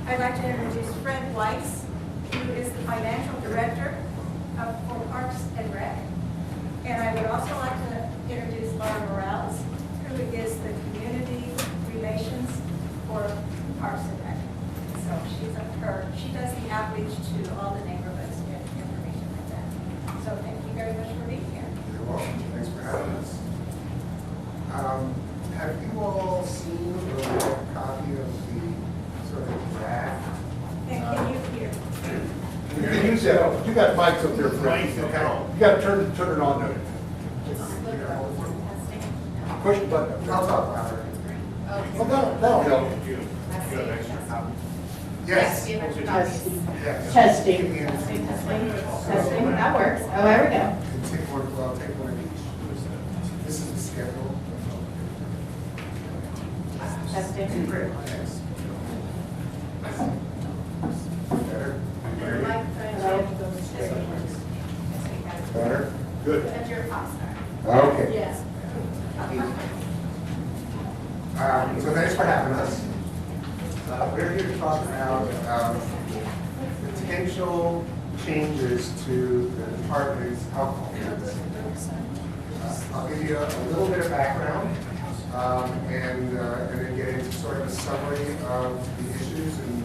I'd like to introduce Fred Weiss, who is the financial director for Parks and Rec. And I would also like to introduce Laura Morales, who is the community relations for Parks and Rec. So she does the outreach to all the neighborhoods and information like that. So thank you very much for being here. You're welcome. Thanks for having us. Have you all seen or read a copy of the sort of draft? And can you hear? You can use that. You got mics up there, Frank. Okay. You got to turn it on there. Push the button. I'll talk about it. Well, that'll help. Yes. Testing. Yes. Testing. Give me a- Testing. Testing. That works. Oh, there we go. And take one, well, I'll take one of each. This is the schedule. Testing. Great, thanks. Better? Better? Good. That's your foster. Okay. Yes. So thanks for having us. We're here to talk about potential changes to the department's alcohol policy. I'll give you a little bit of background and then get into sort of a summary of the issues and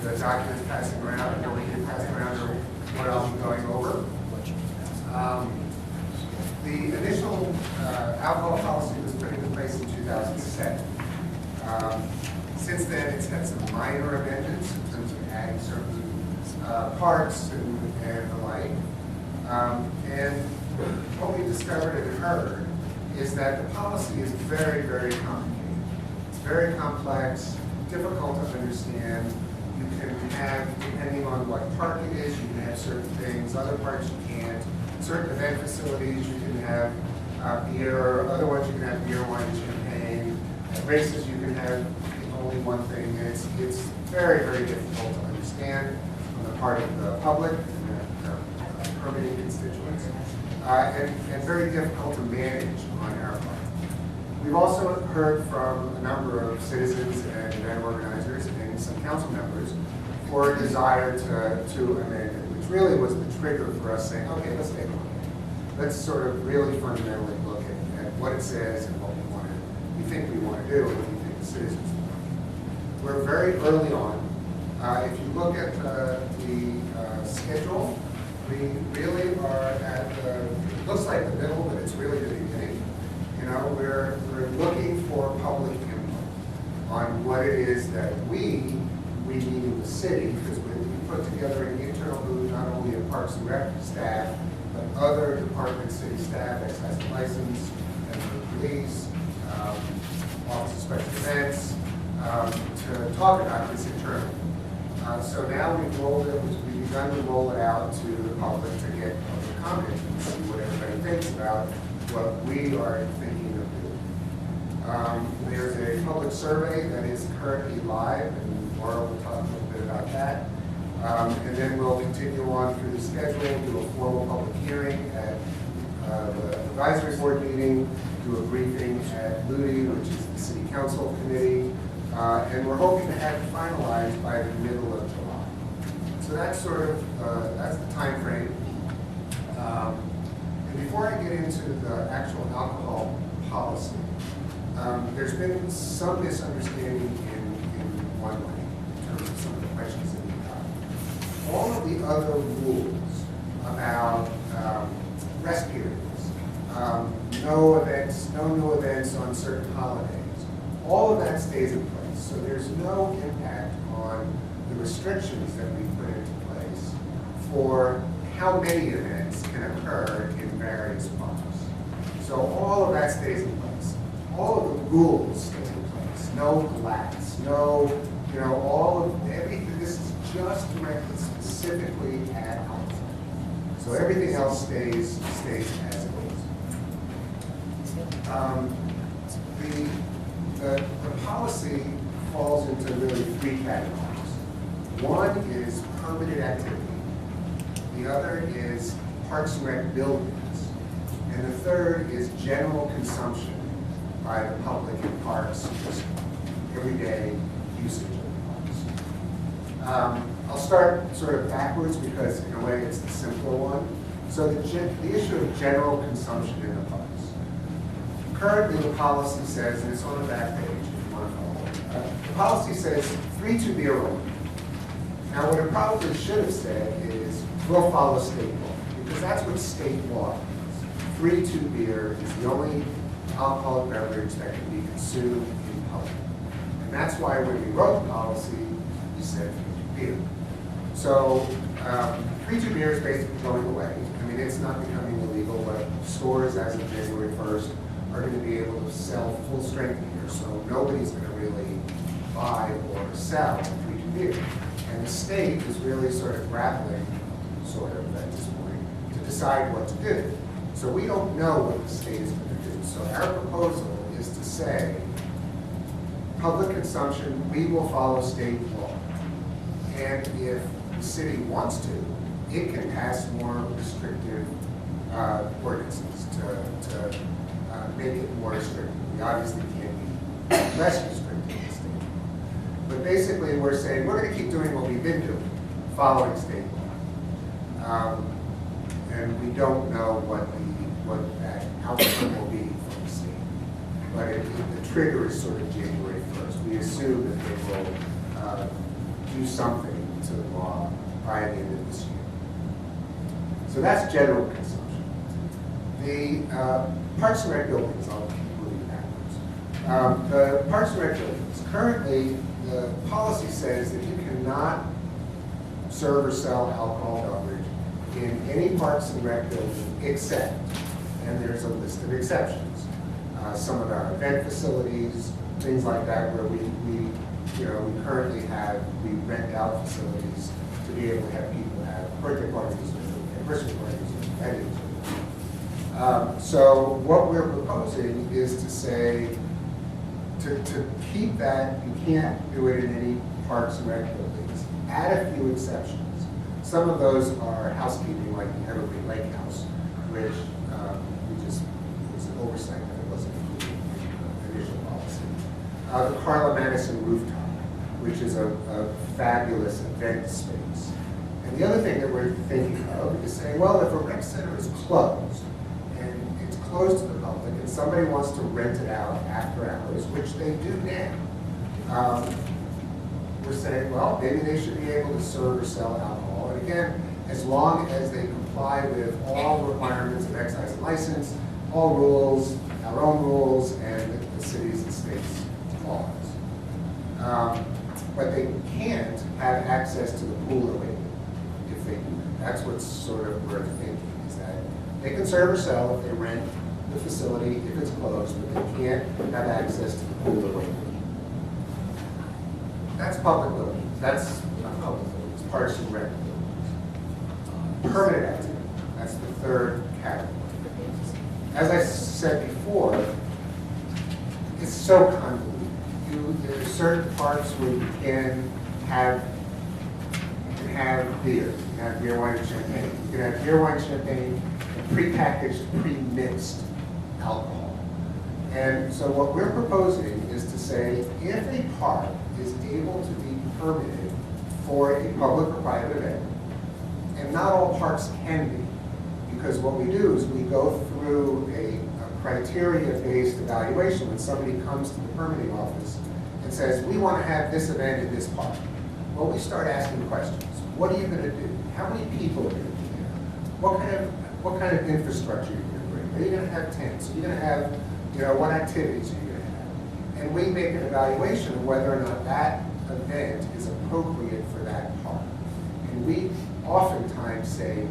the documents passing around and what we can pass around or what I'll be going over. The initial alcohol policy was put into place in 2007. Since then, it's had some minor amendments in terms of adding certain parts and the like. And what we discovered and heard is that the policy is very, very complicated. It's very complex, difficult to understand. You can have, depending on what park it is, you can have certain things, other parks you can't. Certain event facilities, you can have beer, other ones you can have beer, wine, and champagne. At races, you can have only one thing. It's very, very difficult to understand on the part of the public and the permitting constituents, and very difficult to manage on our part. We've also heard from a number of citizens and event organizers and some council members for a desire to amend it, which really was the trigger for us saying, okay, let's take a look at it. Let's sort of really fundamentally look at what it says and what we think we want to do and what we think the citizens want. We're very early on. If you look at the schedule, we really are at it looks like the middle, but it's really the beginning. You know, we're looking for public input on what it is that we need in the city, because we put together an internal group, not only of Parks and Rec staff, but other department city staff, excise and license, and the police, Office of Special Events, to talk about this internally. So now we've begun to roll it out to the public to get public comment and see what everybody thinks about what we are thinking of doing. There's a public survey that is currently live, and Laura will talk a little bit about that. And then we'll continue on through the schedule, do a formal public hearing at the advisory board meeting, do a briefing at LUDI, which is the city council committee, and we're hoping to have it finalized by the middle of July. So that's sort of, that's the time frame. And before I get into the actual alcohol policy, there's been some misunderstanding in one way in terms of some of the questions that we got. All of the other rules about rest periods, no events, no new events on certain holidays, all of that stays in place. So there's no impact on the restrictions that we put into place for how many events can occur in various parks. So all of that stays in place. All of the rules stay in place. No glass, no, all of everything. This is just directed specifically at alcohol. So everything else stays as it is. The policy falls into really three categories. One is permitted activity. The other is Parks and Rec buildings. And the third is general consumption by the public in parks, just everyday usage of the parks. I'll start sort of backwards because in a way it's the simpler one. So the issue of general consumption in the parks. Currently the policy says, and it's on the back page if you want to follow it, the policy says 3-2 beer only. Now what it probably should have said is we'll follow state law because that's what state law is. 3-2 beer is the only alcoholic beverage that can be consumed in public. And that's why when we wrote the policy, we said 3-2 beer. So 3-2 beer is basically going away. I mean, it's not becoming illegal, but stores as of January 1st are going to be able to sell full strength beer. So nobody's going to really buy or sell 3-2 beer. And the state is really sort of grappling, sort of at this point, to decide what to do. So we don't know what the state is going to do. So our proposal is to say, public consumption, we will follow state law. And if the city wants to, it can pass more restrictive ordinances to make it more restrictive. We obviously can't be less restrictive in the state. But basically, we're saying we're going to keep doing what we've been doing, following state law. And we don't know what that outcome will be from the state. But the trigger is sort of January 1st. We assume that they will do something to the law by the end of this year. So that's general consumption. The Parks and Rec buildings, I'll keep moving backwards. The Parks and Rec buildings, currently the policy says that you cannot serve or sell alcohol beverage in any Parks and Rec building except, and there's a list of exceptions. Some of our event facilities, things like that, where we currently we rent out facilities to be able to have people have birthday parties, or anniversary parties, or weddings. So what we're proposing is to say, to keep that, you can't do it in any Parks and Rec buildings, add a few exceptions. Some of those are housekeeping, like the Evergreen Lake House, which it was an oversight that it wasn't included in the initial policy. The Carla Madison Rooftop, which is a fabulous event space. And the other thing that we're thinking of is saying, well, if a rec center is closed, and it's closed to the public, and somebody wants to rent it out after hours, which they do now, we're saying, well, maybe they should be able to serve or sell alcohol. And again, as long as they comply with all requirements of excise and license, all rules, our own rules, and the cities and states' laws. But they can't have access to the pool or lake if they do that. That's what's sort of we're thinking, is that they can serve or sell if they rent the facility if it's closed, but they can't have access to the pool or lake. That's public buildings. That's not public buildings, Parks and Rec buildings. Permanent activity, that's the third category. As I said before, it's so convoluted. There are certain parks where you can have beer. You can have beer, wine, and champagne. You can have beer, wine, champagne, and prepackaged, pre-mixed alcohol. And so what we're proposing is to say, if a park is able to be permitted for a public or private event, and not all parks can be, because what we do is we go through a criteria-based evaluation when somebody comes to the permitting office and says, we want to have this event in this park. Well, we start asking questions. What are you going to do? How many people are going to be there? What kind of infrastructure are you going to bring? Are you going to have tents? Are you going to have, what activities are you going to have? And we make an evaluation of whether or not that event is appropriate for that park. And we oftentimes say,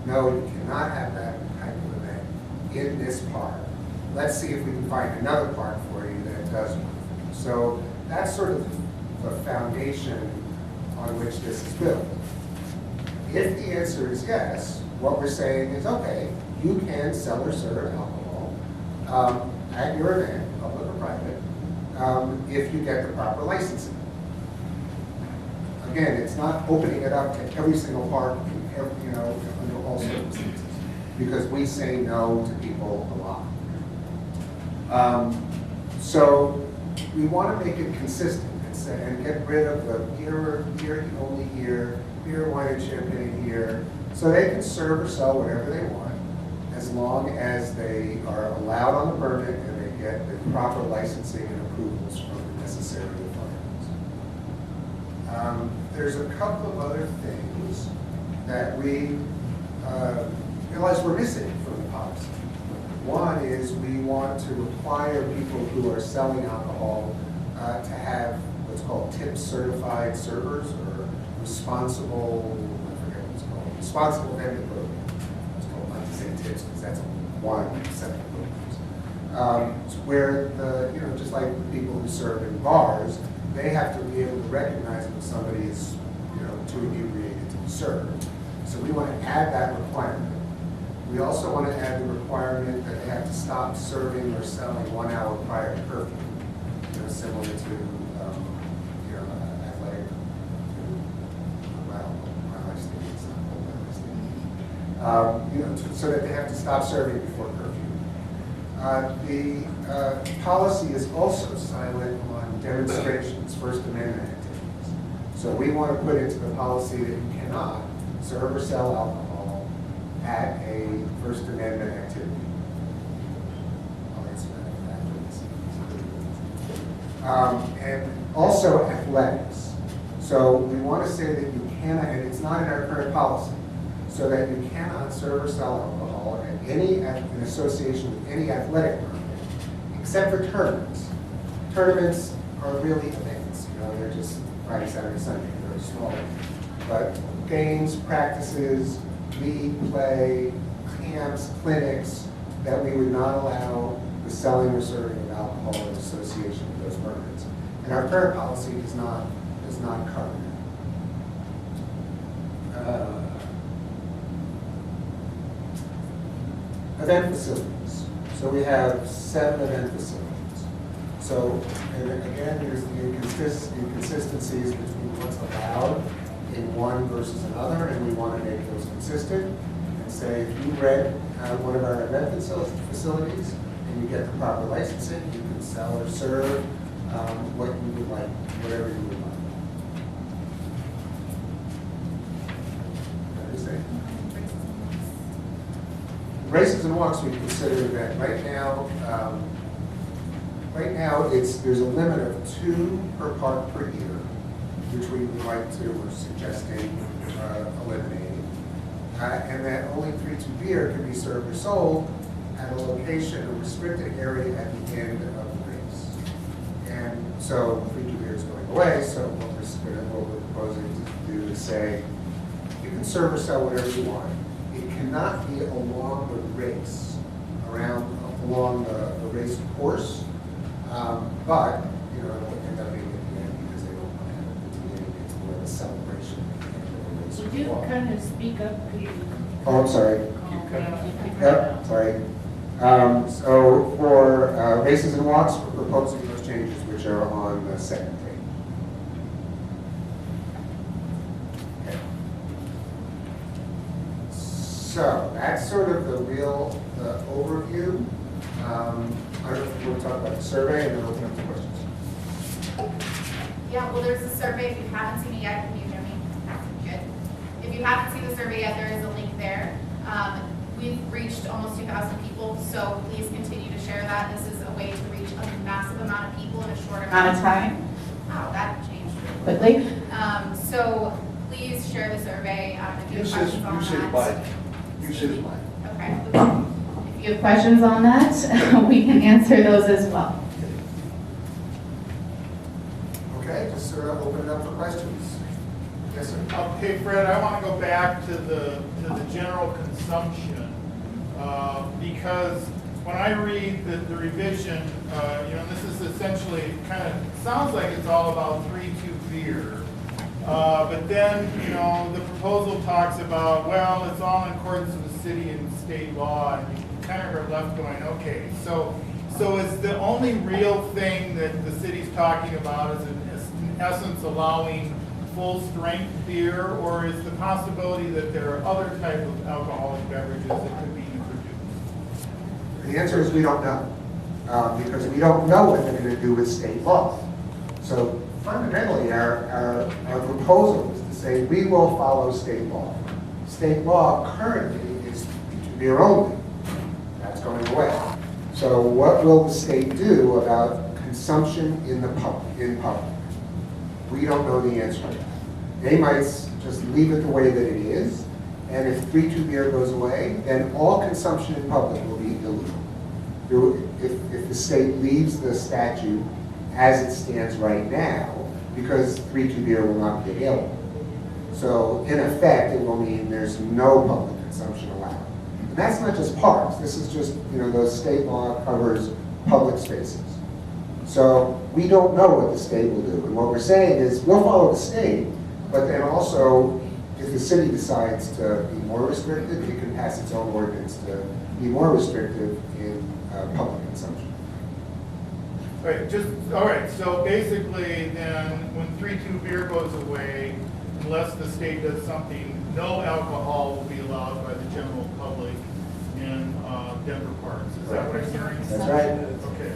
no, you cannot have that type of event in this park. Let's see if we can find another park for you that does work. So that's sort of the foundation on which this is built. If the answer is yes, what we're saying is, okay, you can sell or serve alcohol at your event, public or private, if you get the proper licensing. Again, it's not opening it up to every single park, under all circumstances, because we say no to people a lot. So we want to make it consistent. and get rid of the beer only here, beer, wine, and champagne here, so they can serve or sell whatever they want, as long as they are allowed on the permit and they get the proper licensing and approvals from the necessary authorities. There's a couple of other things that we realize we're missing from the policy. One is we want to require people who are selling alcohol to have what's called tip certified servers or responsible, I forget what it's called, responsible vendor program. It's called, not to say tips because that's one set of programs. Where just like the people who serve in bars, they have to be able to recognize when somebody is, too inebriated to be served. So we want to add that requirement. We also want to add the requirement that they have to stop serving or selling 1 hour prior to curfew, similar to, athletic, so that they have to stop serving before curfew. The policy is also silent on demonstrations, First Amendment activities. So we want to put into the policy that you cannot serve or sell alcohol at a First Amendment activity. I'll answer that afterwards. And also athletics. So we want to say that you cannot, and it's not in our current policy, so that you cannot serve or sell alcohol at in association with any athletic tournament, except for tournaments. Tournaments are really events, they're just Friday, Saturday, Sunday, they're small. But games, practices, league play, camps, clinics, that we would not allow the selling or serving of alcohol in association with those tournaments. And our current policy does not cover that. Event facilities. So we have 7 event facilities. So, and again, there's the inconsistencies between what's allowed in one versus another, and we want to make those consistent and say, if you rent one of our event facilities and you get the proper licensing, you can sell or serve what you would like, whatever you would like. What do you say? Races and walks we consider an event. Right now there's a limit of 2 per park per year, which we would like to, we're suggesting eliminating. And that only 3-2 beer can be served or sold at a location, a restricted area at the end of the race. And so 3-2 beer is going away, so what we're proposing to do is say, you can serve or sell whatever you want. It cannot be along the race, along the race course, but, it will end up being at the end because they don't want to have it at the beginning. It's more of a celebration at the end of the race. Would you kind of speak up, please? Oh, I'm sorry. Okay. Yep, sorry. So for races and walks, we're proposing those changes, which are on the second page. Okay. So that's sort of the overview. I don't know if you want to talk about the survey and then open up to questions. Yeah, well, there's a survey. If you haven't seen it yet, can you hear me? Good. If you haven't seen the survey yet, there is a link there. We've reached almost 2,000 people, so please continue to share that. This is a way to reach a massive amount of people in a short amount of time. Wow, that changed really Quickly. So please share the survey. If you have Use questions on his that. mic. Use his mic. Okay. If you have questions on that, we can answer those as well. Okay, just sort of open it up for questions. Yes, sir. Okay, Fred, I want to go back to the general consumption, because when I read the revision, this is essentially kind of, sounds like it's all about 3-2 beer. But then, the proposal talks about, well, it's all in accordance with the city and state law, and you kind of are left going, okay, so is the only real thing that the city's talking about is in essence allowing full-strength beer, or is the possibility that there are other types of alcoholic beverages that could be introduced? The answer is we don't know, because we don't know what they're going to do with state law. So fundamentally, our proposal is to say we will follow state law. State law currently is beer only. That's going away. So what will the state do about consumption in public? We don't know the answer to that. They might just leave it the way that it is, and if 3-2 beer goes away, then all consumption in public will be illegal. If the state leaves the statute as it stands right now, because 3-2 beer will not be available. So in effect, it will mean there's no public consumption allowed. And that's not just parks. This is just, those state law covers public spaces. So we don't know what the state will do. And what we're saying is we'll follow the state, but then also if the city decides to be more restrictive, it can pass its own ordinance to be more restrictive in public consumption. All right, so basically then, when 3-2 beer goes away, unless the state does something, no alcohol will be allowed by the general public in Denver parks. Is that what I'm hearing? That's right. Okay.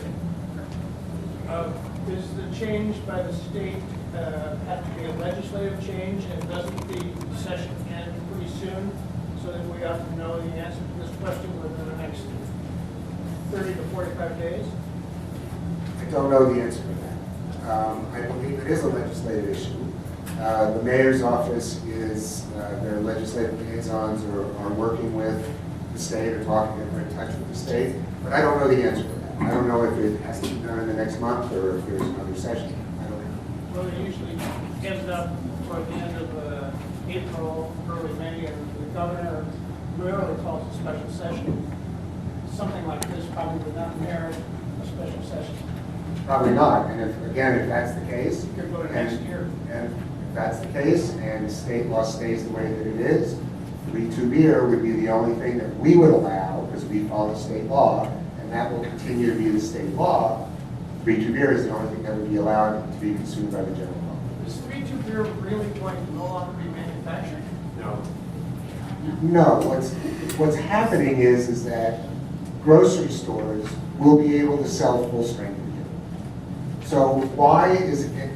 Does the change by the state have to be a legislative change, and doesn't the session end pretty soon, so that we ought to know the answer to this question within the next 30 to 45 days? I don't know the answer to that. I believe it is a legislative issue. The mayor's office is, their legislative liaisons are working with the state or talking, they're in touch with the state, but I don't know the answer to that. I don't know if it has to be done in the next month or if there's another session. I don't know. Well, it usually ends up toward the end of April, early May, and the governor rarely calls a special session. Something like this probably would not merit a special session. Probably not. And if that's the case, You could go to next year. and if that's the case, and state law stays the way that it is, 3-2 beer would be the only thing that we would allow because we follow state law, and that will continue to be the state law. 3-2 beer is the only thing that would be allowed to be consumed by the general public. Is 3-2 beer really going to no longer be manufactured? No. No, what's happening is that grocery stores will be able to sell full strength beer. So why is it,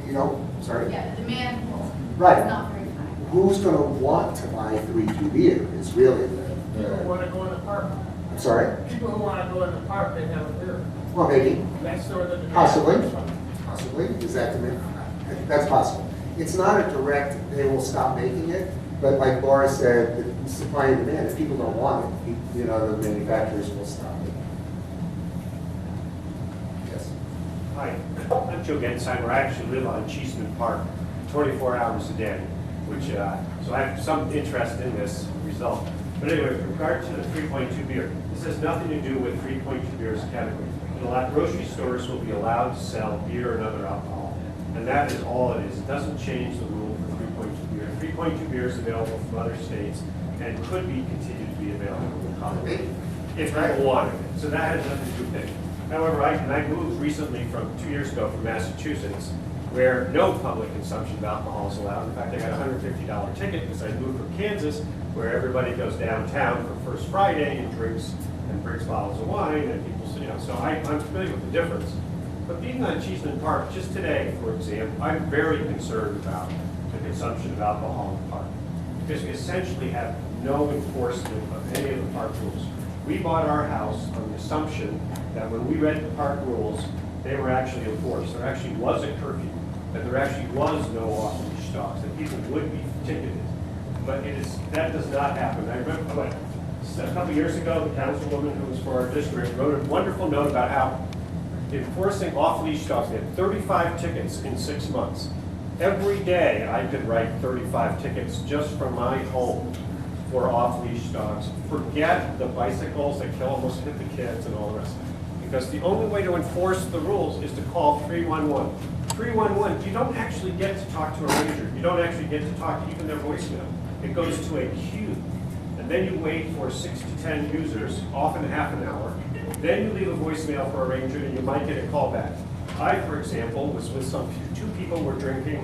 sorry? Yeah, the demand will, Right. it's not very high. Who's going to want to buy 3-2 beer is really People who want to go in the park. I'm sorry? People who want to go in the park, they have a beer. Well, maybe, That's where the demand possibly, comes from. possibly, is that that's possible. It's not a direct, they will stop making it, but like Laura said, the supply and demand, if people don't want it, the manufacturers will stop it. Yes. Hi, I'm Joe Gensheimer. I actually live on Cheeseman Park 24 hours a day, which, so I have some interest in this result. But anyway, with regard to the 3.2 beer, this has nothing to do with 3.2 beer as a category. Grocery stores will be allowed to sell beer and other alcohol, and that is all it is. It doesn't change the rule for 3.2 beer. 3.2 beer is available from other states and could be continued to be available in Colorado if people wanted it. So that has nothing to do with it. However, I moved recently from 2 years ago from Massachusetts, where no public consumption of alcohol is allowed. In fact, I got a $150 ticket because I moved from Kansas, where everybody goes downtown for First Friday and drinks and brings bottles of wine, and people, so I'm familiar with the difference. But being on Cheeseman Park, just today, for example, I'm very concerned about the consumption of alcohol in the park, because we essentially have no enforcement of any of the park rules. We bought our house on the assumption that when we read the park rules, they were actually enforced. There actually was a curfew, that there actually was no off-leash dogs, that people would be ticketed. But that does not happen. I remember a couple years ago, the councilwoman who was for our district wrote a wonderful note about how enforcing off-leash dogs, they had 35 tickets in 6 months. Every day I could write 35 tickets just from my home for off-leash dogs. Forget the bicycles that almost hit the kids and all the rest. Because the only way to enforce the rules is to call 311. 311, you don't actually get to talk to a ranger. You don't actually get to talk to even their voicemail. It goes to a queue. And then you wait for 6 to 10 users, often half an hour. Then you leave a voicemail for a ranger and you might get a call back. I, for example, was with two people were drinking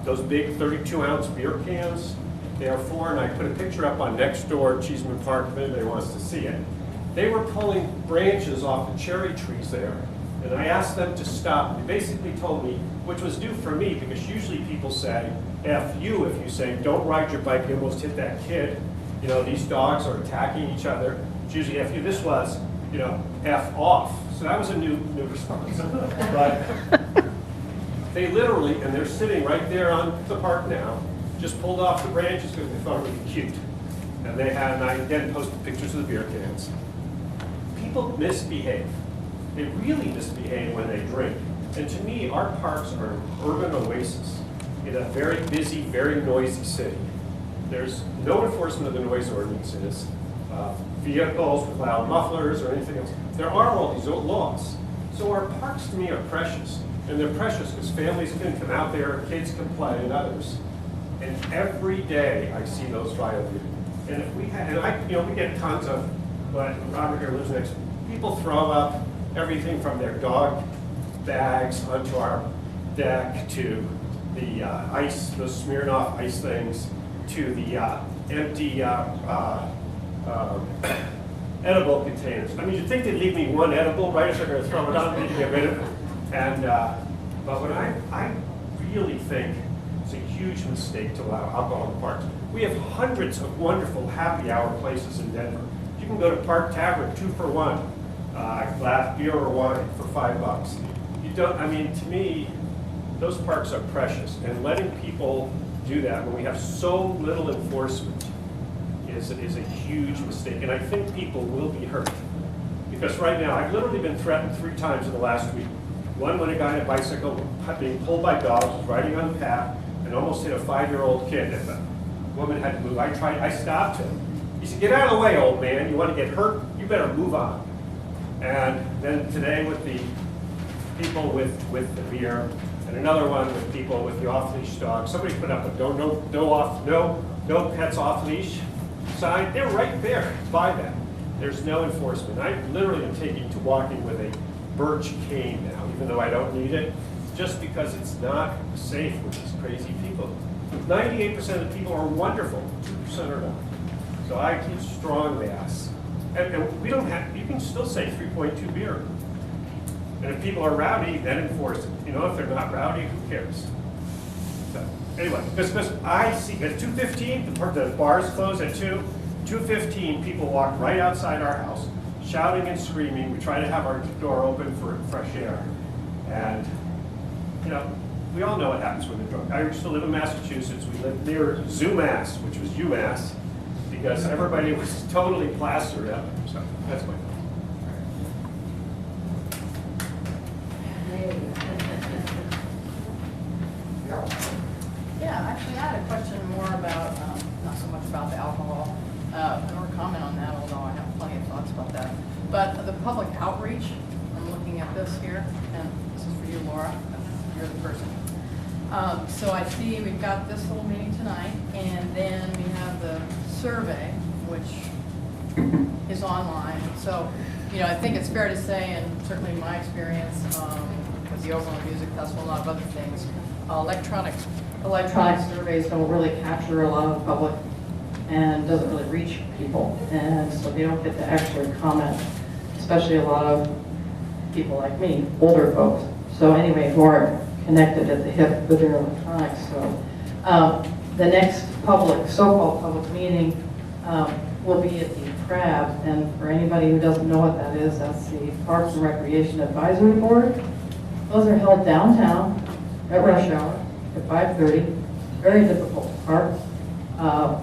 those big 32-ounce beer cans. They are for, and I put a picture up on Nextdoor, Cheeseman Park, if anybody wants to see it. They were pulling branches off the cherry trees there And I asked them to stop. They basically told me, which was new for me, because usually people say, F you, if you say, don't ride your bike, you almost hit that kid. You know, these dogs are attacking each other. It's usually F you. This was, you know, F off. So that was a new response. But they literally, and they're sitting right there on the park now, just pulled off the branches because they thought it would be cute. And they had, and I again posted pictures of the beer cans. People misbehave. They really misbehave when they drink. And to me, our parks are an urban oasis in a very busy, very noisy city. There's no enforcement of the noise ordinances, vehicles with loud mufflers or anything else. There are all these laws. So our parks to me are precious. And they're precious because families can come out there, kids can play, and others. And every day I see those violated. And if we had, and I, you know, we get tons of, but Robert here lives next, people throw up everything from their dog bags onto our deck to the ice, those Smirnoff ice things, to the empty edible containers. I mean, you'd think they'd leave me one edible, right, if they're going to throw it on me to get rid of it. And, but what I really think it's a huge mistake to allow alcohol in parks. We have hundreds of wonderful happy hour places in Denver. You can go to Park Tavern, 2 for $1, glass beer or wine for $5. You don't, I mean, to me, those parks are precious, and letting people do that when we have so little enforcement is a huge mistake, and I think people will be hurt. Because right now, I've literally been threatened 3 times in the last week. One when a guy on a bicycle being pulled by dogs was riding on the path and almost hit a 5-year-old kid, and the woman had to move. I stopped him. He said, get out of the way, old man. You want to get hurt? You better move on. And then today with the people with the beer, and another one with people with the off-leash dogs. Somebody put up a no pets off-leash sign. They're right there by that. There's no enforcement. I literally am taking to walking with a birch cane now, even though I don't need it, just because it's not safe with these crazy people. 98% of the people are wonderful, 2% are not. So I strongly ask. And we don't have, you can still say 3.2 beer. And if people are rowdy, then enforce it. You know, if they're not rowdy, who cares? So, anyway, because I see, at 2:15, the bars close at 2. 2:15, people walk right outside our house, shouting and screaming. We try to have our door open for fresh air. And, you know, we all know what happens when they're drunk. I used to live in Massachusetts. We lived near Zoomass, which was UMass, because everybody was totally plastered up. So that's my point. Yeah, actually, I had a question more about, not so much about the alcohol, or comment on that, although I have plenty of thoughts about that. But the public outreach, I'm looking at this here, and this is for you, Laura, you're the person. So I see we've got this little meeting tonight, and then we have the survey, which is online. So, you know, I think it's fair to say, and certainly in my experience, with the Overland Music Festival, a lot of other things, electronic surveys don't really capture a lot of the public and doesn't really reach people. And so they don't get to actually comment, especially a lot of people like me, older folks. So anyway, who are connected at the hip with their electronics. So the next so-called public meeting will be at the Crab. And for anybody who doesn't know what that is, that's the Parks and Recreation Advisory Board. Those are held downtown at rush hour at 5:30. Very difficult to park.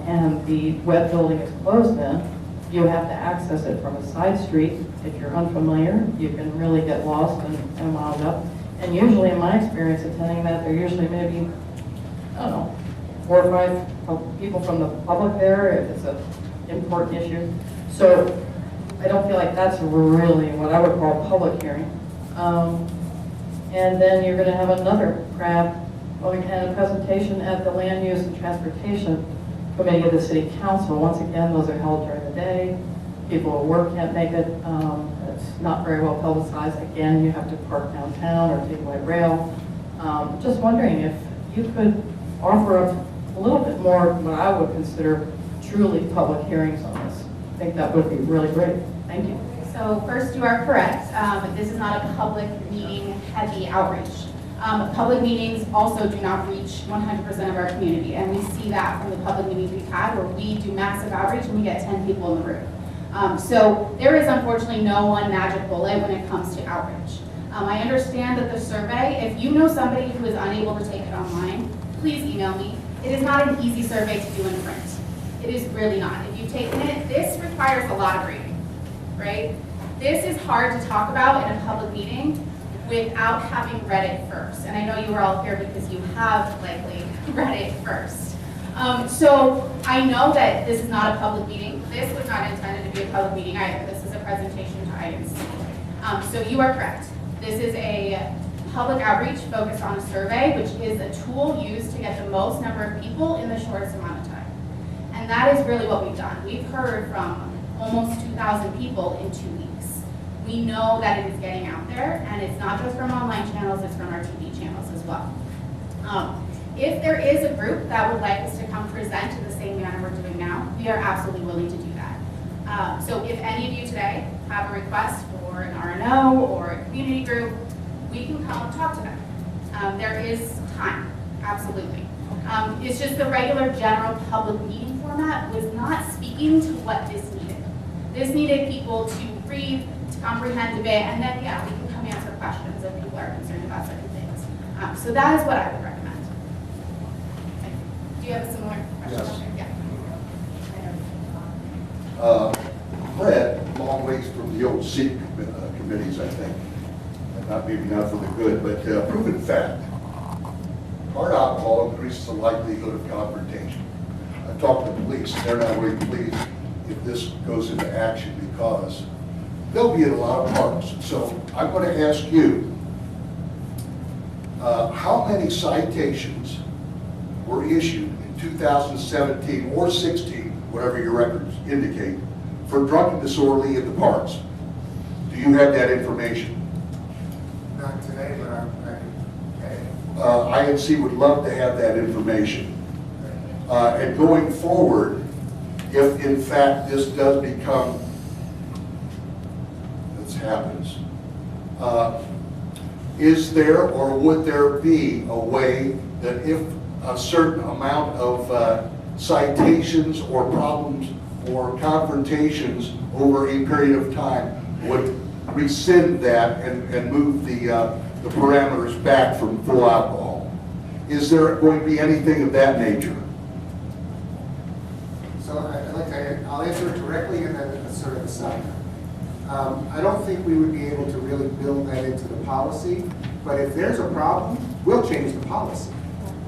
And the web building is closed then. You have to access it from a side street. If you're unfamiliar, you can really get lost and wound up. And usually, in my experience attending that, there are usually maybe, I don't know, 4 or 5 people from the public there if it's an important issue. So I don't feel like that's really what I would call a public hearing. And then you're going to have another Crab, and a presentation at the Land Use and Transportation Committee of the City Council. Once again, those are held during the day. People at work can't make it. It's not very well publicized. Again, you have to park downtown or take light rail. Just wondering if you could offer up a little bit more what I would consider truly public hearings on this. I think that would be really great. Thank you. So first, you are correct. This is not a public meeting heavy outreach. Public meetings also do not reach 100% of our community, and we see that from the public meetings we've had where we do massive outreach and we get 10 people in the room. So there is unfortunately no one magic bullet when it comes to outreach. I understand that the survey, if you know somebody who is unable to take it online, please email me. It is not an easy survey to do in print. It is really not. If you've taken it, this requires a lot of reading, right? This is hard to talk about in a public meeting without having read it first. And I know you are all here because you have likely read it first. So I know that this is not a public meeting. This was not intended to be a public meeting either. This is a presentation to items C. So you are correct. This is a public outreach focused on a survey, which is a tool used to get the most number of people in the shortest amount of time. And that is really what we've done. We've heard from almost 2,000 people in 2 weeks. We know that it is getting out there, and it's not just from online channels, it's from our TV channels as well. If there is a group that would like us to come present in the same manner we're doing now, we are absolutely willing to do that. So if any of you today have a request for an RNO or a community group, we can come and talk to them. There is time, absolutely. It's just the regular general public meeting format was not speaking to what this needed. This needed people to read, to comprehend a bit, and then, yeah, we can come answer questions if people are concerned about certain things. So that is what I would recommend. Do you have a similar question? Yes. Yeah. Fred, long ways from the old seat committees, I think. Maybe not for the good, but proven fact. Hard alcohol increases the likelihood of confrontation. I've talked to the police, and they're not really pleased if this goes into action because they'll be in a lot of parks. So I'm going to ask you, how many citations were issued in 2017 or 16, whatever your records indicate, for drunk and disorderly in the parks? Do you have that information? Not today, but I can, INC would love to have that information. And going forward, if in fact this does become, this happens, is there or would there be a way that if a certain amount of citations or problems or confrontations over a period of time would rescind that and move the parameters back from full alcohol? Is there going to be anything of that nature? So I'll answer it directly and then sort of aside. I don't think we would be able to really build that into the policy, but if there's a problem, we'll change the policy.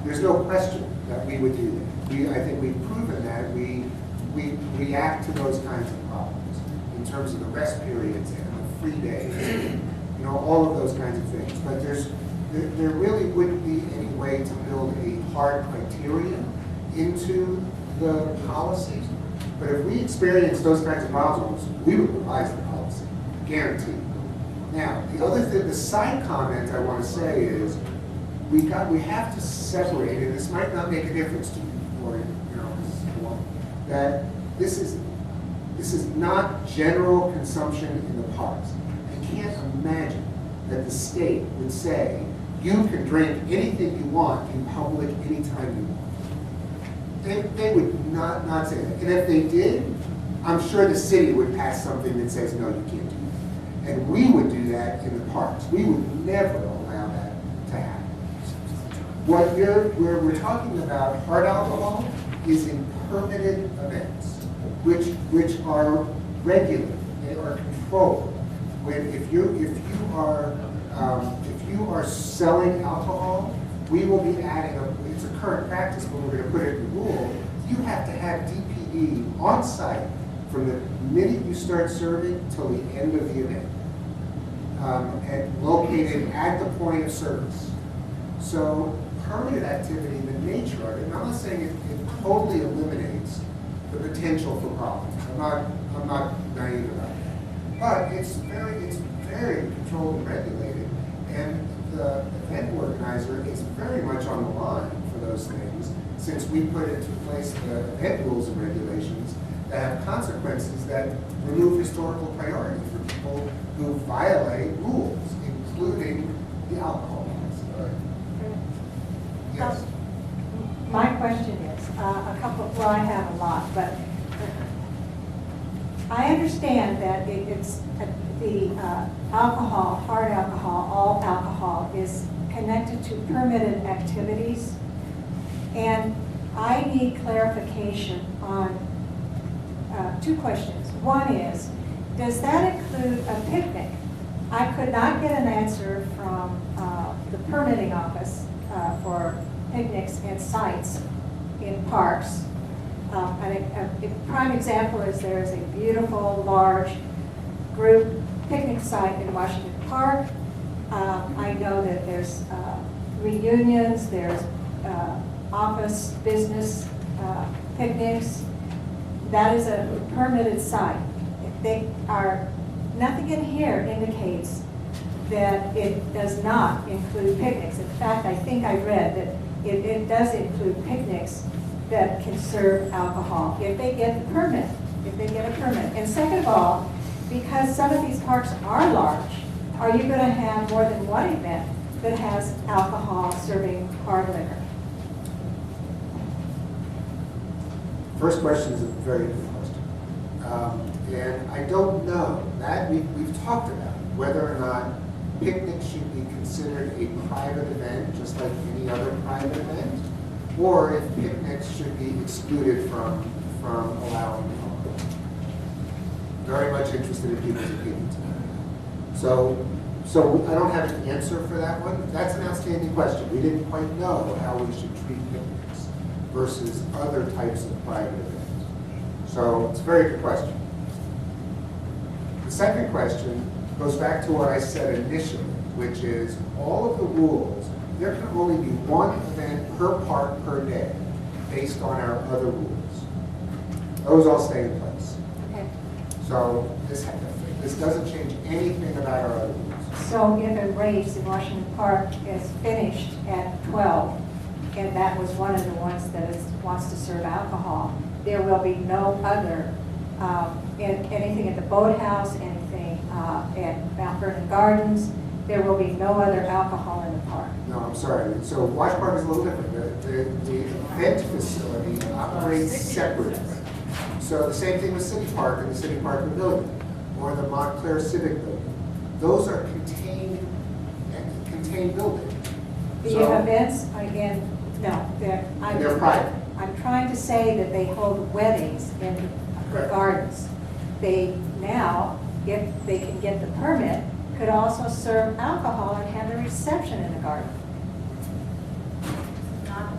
There's no question that we would do that. I think we've proven that we react to those kinds of problems in terms of the rest periods and the free days, all of those kinds of things. But there really wouldn't be any way to build a hard criteria into the policy. But if we experience those kinds of problems, we would revise the policy, guaranteed. Now, the other thing, the side comment I want to say is, we have to separate, and this might not make a difference to you, or that this is not general consumption in the parks. I can't imagine that the state would say you can drink anything you want in public anytime you want. They would not say that. And if they did, I'm sure the city would pass something that says no, you can't do that. And we would do that in the parks. We would never allow that to happen. Where we're talking about hard alcohol is in permitted events, which are regular, they are controlled. If you are selling alcohol, we will be adding it's a current practice, but we're going to put it in the rule. You have to have DPD on site from the minute you start serving till the end of the event, and located at the point of service. So permitted activity, the nature of it, and I'm not saying it totally eliminates the potential for problems. I'm not naive about that. But it's very controlled and regulated, and the event organizer is very much on the line for those things, since we put into place the event rules and regulations have consequences that remove historical priority for people who violate rules, including the alcohol laws. Yes. My question is, well, I have a lot, but I understand that it's the alcohol, hard alcohol, all alcohol is connected to permitted activities. And I need clarification on two questions. One is, does that include a picnic? I could not get an answer from the permitting office for picnics and sites in parks. A prime example is there's a beautiful, large group picnic site in Washington Park. I know that there's reunions, there's office, business picnics. That is a permitted site. Nothing in here indicates that it does not include picnics. In fact, I think I read that it does include picnics that can serve alcohol if they get the permit, And second of all, because some of these parks are large, are you going to have more than one event that has alcohol serving hard liquor? First question is a very good question. And I don't know, that we've talked about whether or not picnics should be considered a private event, just like any other private event, or if picnics should be excluded from allowing alcohol. Very much interested in people's opinions about that. So I don't have an answer for that one. That's an outstanding question. We didn't quite know how we should treat picnics versus other types of private events. So it's a very good question. The second question goes back to what I said initially, which is all of the rules, there can only be one event per park per day based on our other rules. Those all stay in place. Okay. So this doesn't change anything about our other rules. So if a race in Washington Park is finished at 12, and that was one of the ones that wants to serve alcohol, there will be no other, anything at the boathouse, anything at Mount Vernon Gardens, there will be no other alcohol in the park. No, I'm sorry. So Wash Park is a little different. The event facility operates separately. So the same thing with City Park and the City Park Pavilion, or the Montclair Civic Building. Those are contained buildings. The So- events, again, no, They're private. I'm trying to say that they hold weddings in the Correct. gardens. They now, if they can get the permit, could also serve alcohol and have the reception in the garden.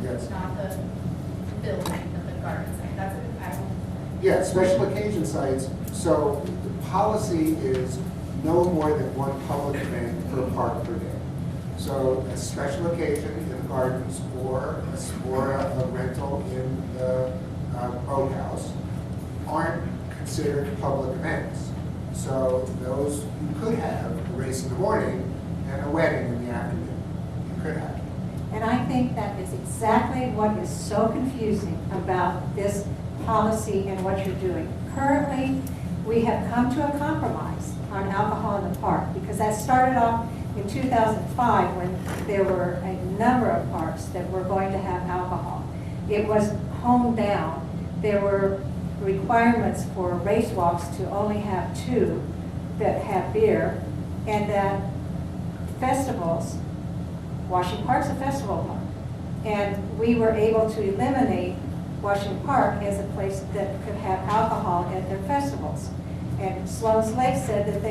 Yes. Not the building, but the garden site, that's it, Yeah, special occasion sites. So the policy is no more than one public event per park per day. So a special occasion in the gardens or a rental in the boathouse aren't considered public events. So those, you could have a race in the morning and a wedding in the afternoon. You could have. And I think that is exactly what is so confusing about this policy and what you're doing. Currently, we have come to a compromise on alcohol in the park because that started off in 2005 when there were a number of parks that were going to have alcohol. It was honed down. There were requirements for race walks to only have 2 that have beer, and that festivals, Washington Park's a festival park, and we were able to eliminate Washington Park as a place that could have alcohol at their festivals. And Sloan's Lake said that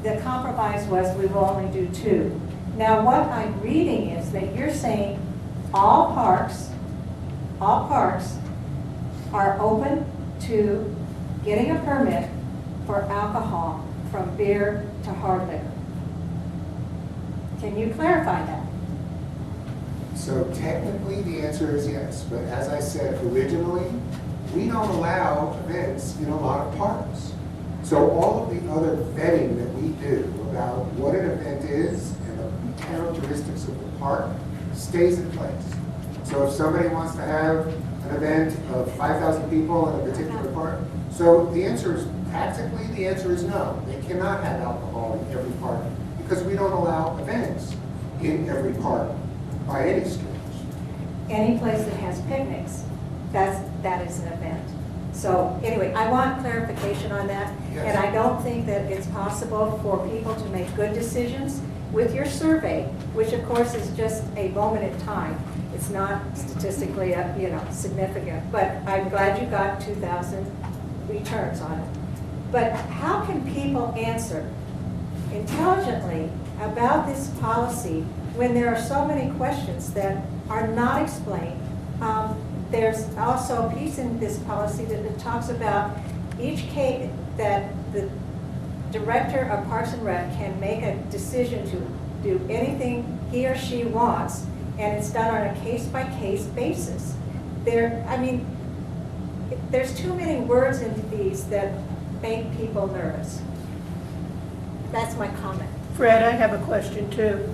the compromise was we will only do 2. Now what I'm reading is that you're saying all parks are open to getting a permit for alcohol from beer to hard liquor. Can you clarify that? So technically, the answer is yes, but as I said originally, we don't allow events in a lot of parks. So all of the other vetting that we do about what an event is and the characteristics of the park stays in place. So if somebody wants to have an event of 5,000 people in a particular park, so the answer is, practically, the answer is no. They cannot have alcohol in every park because we don't allow events in every park by any stretch. Any place that has picnics, that is an event. So anyway, I want clarification on that. Yes. And I don't think that it's possible for people to make good decisions with your survey, which of course is just a moment in time. It's not statistically, significant, but I'm glad you got 2,000 returns on it. But how can people answer intelligently about this policy when there are so many questions that are not explained? There's also a piece in this policy that talks about each case that the director of Parks and Rec can make a decision to do anything he or she wants, and it's done on a case-by-case basis. There's too many words in these that make people nervous. That's my comment. Fred, I have a question too.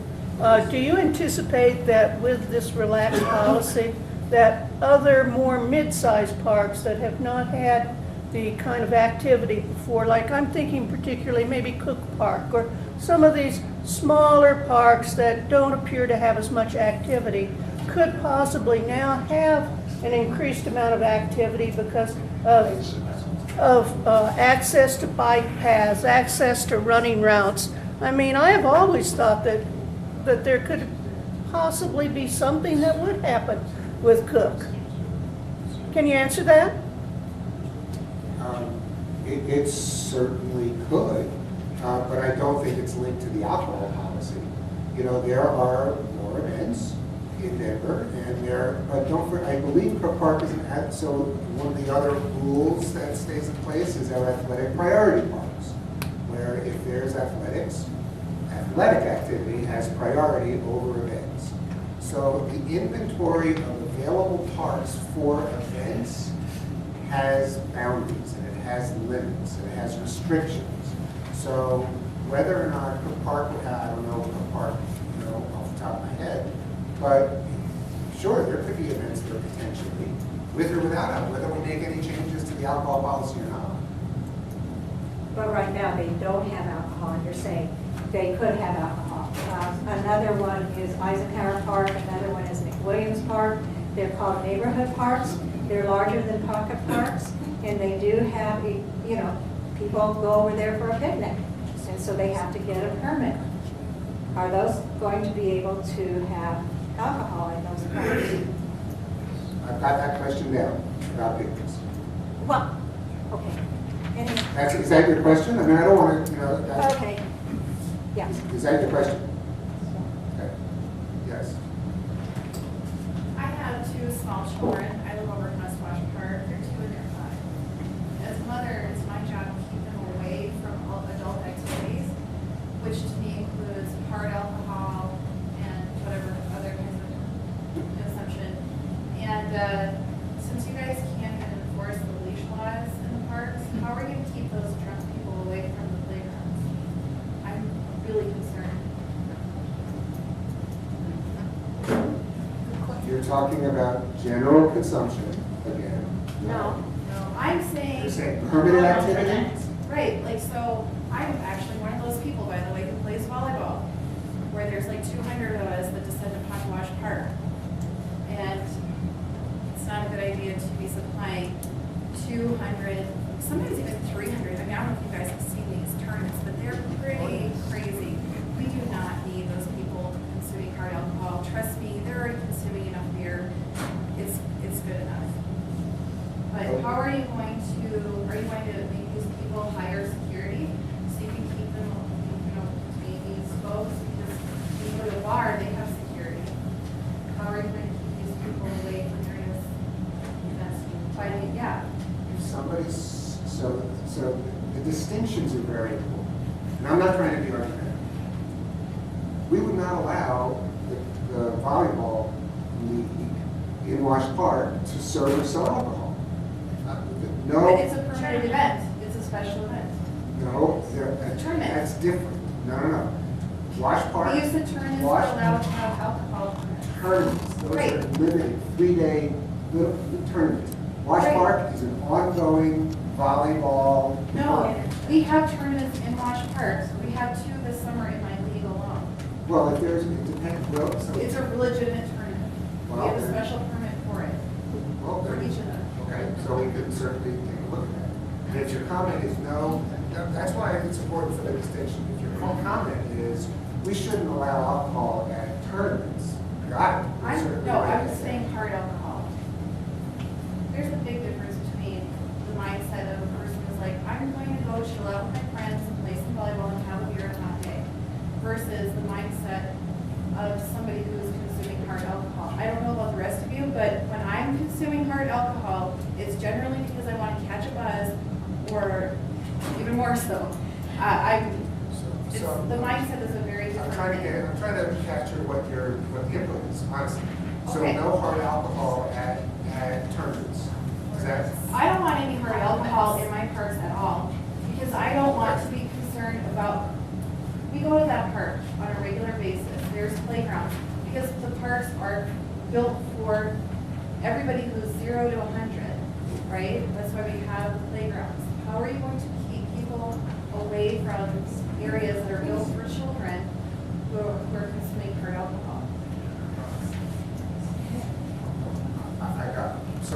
Do you anticipate that with this relaxed policy, that other more mid-sized parks that have not had the kind of activity before, like I'm thinking particularly maybe Cook Park or some of these smaller parks that don't appear to have as much activity, could possibly now have an increased amount of activity because of access to bike paths, access to running routes? I mean, I have always thought that there could possibly be something that would happen with Cook. Can you answer that? It certainly could, but I don't think it's linked to the alcohol policy. There are more events in Denver, and but don't forget, I believe Cook Park is so one of the other rules that stays in place is our athletic priority parks, where if there's athletic activity has priority over events. So the inventory of available parks for events has boundaries, and it has limits, and it has restrictions. So whether or not Cook Park would have, I don't know Cook Park, off the top of my head, but sure, there could be events that are potentially, with or without, whether we make any changes to the alcohol policy or not. But right now, they don't have alcohol, and you're saying they could have alcohol. Another one is Eisenhower Park, another one is McWilliams Park. They're called neighborhood parks. They're larger than pocket parks, and they do have, people go over there for a picnic, and so they have to get a permit. Are those going to be able to have alcohol in those parks? I've got that question down about picnics. Well, okay. Anyway. Is that your question? I mean, I don't want to, Okay. Yes. Is that your question? Okay. Yes. I have two small children. I live over in Musquash Park. They're 2 and they're 5. As a mother, it's my job to keep them away from all adult activities, which to me includes hard alcohol and whatever other kinds of consumption. And since you guys can't enforce the leash laws in the parks, how are you going to keep those drunk people away from the playgrounds? I'm really concerned. You're talking about general consumption again. No. No, I'm saying. You're saying permitted activity? Right, so I'm actually one of those people, by the way, who plays volleyball, where there's 200 of us that descend upon Wash Park. And it's not a good idea to be supplying 200, sometimes even 300. I mean, I don't know if you guys have seen these tournaments, but they're pretty crazy. We do not need those people consuming hard alcohol. Trust me, they're already consuming enough beer. It's good enough. But how are you going to make these people hire security so you can keep them, these folks? Because when you go to a bar, they have security. How are you going to keep these people away from areas that's fighting? Yeah. If somebody's, so the distinctions are very important. And I'm not trying to be argumentative. We would not allow the volleyball league in Wash Park to serve or sell alcohol. No. But it's a permitted event. It's a special event. No, Tournament. that's different. No. Wash Park. We use the tournaments to Wash- allow to have alcohol permits. tournaments. Those Right. are limited, 3-day little tournaments. Wash Right. Park is an ongoing volleyball. No, we have tournaments in Wash Park. We have 2 this summer in my league alone. Well, if there's, it depends, well, so. It's a legitimate tournament. We have a Well, special permit for it, well, for then- each of them. Okay, so we could certainly take a look at that. And if your comment is no, that's why it's important for the distinction. If your comment is, we shouldn't allow alcohol at tournaments, got it. We certainly No, right. I'm just saying hard alcohol. There's a big difference between the mindset of a person who's like, I'm going to go chill out with my friends and play some volleyball and have a beer on a hot day, versus the mindset of somebody who's consuming hard alcohol. I don't know about the rest of you, but when I'm consuming hard alcohol, it's generally because I want to catch a buzz, or even more so. The mindset is a very different. I'm trying to capture what the input is, honestly. So Okay. no hard alcohol at tournaments. Is that? I don't want any hard alcohol in my parks at all, because I don't want to be concerned about, we go to that park on a regular basis, there's playgrounds, because the parks are built for everybody who's 0 to 100, right? That's why we have playgrounds. How are you going to keep people away from areas that are built for children who are consuming hard alcohol?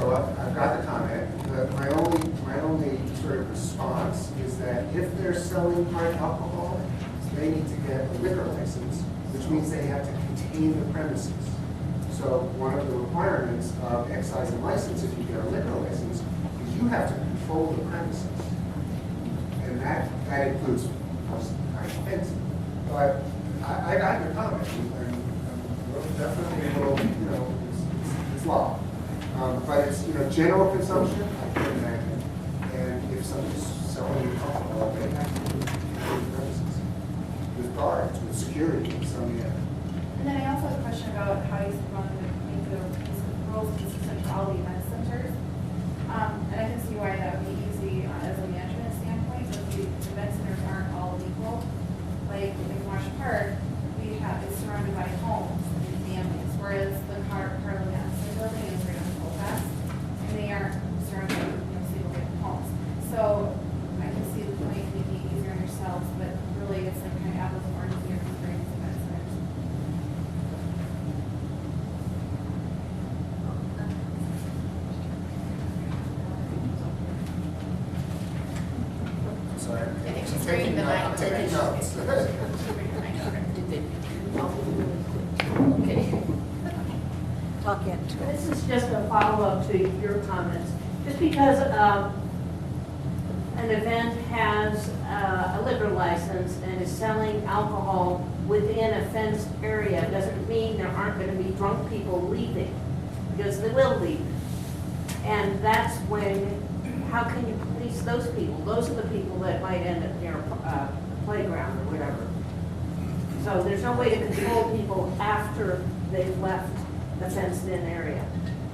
I've got the comment. My only sort of response is that if they're selling hard alcohol, they need to get a liquor license, which means they have to contain the premises. So one of the requirements of excise and license, if you get a liquor license, is you have to control the premises. And that includes offense. But I got your comment, and definitely a little, it's law. But it's, general consumption, I can imagine. And if somebody's selling alcohol, they have to control the premises with guards, with security, in some manner. And then I also have a question about how you want to make the rules consistent for all the event centers. And I can see why that would be easy as a management standpoint, but the event centers aren't all equal. Like in Wash Park, it's surrounded by homes and families, whereas the Carla Madison building is right on Full Fest, and they aren't surrounded by single-family homes. So I can see the point of making it easier on yourselves, but really it's like kind of apples and oranges here comparing these event centers. Sorry. I think she's I'm reading the I'm mic. taking notes. Okay. Talk into it. This is just a follow-up to your comments. Just because an event has a liquor license and is selling alcohol within a fenced area doesn't mean there aren't going to be drunk people leaving, because they will leave. And that's when, how can you police those people? Those are the people that might end up near a playground or whatever. So there's no way to control people after they've left the fenced-in area.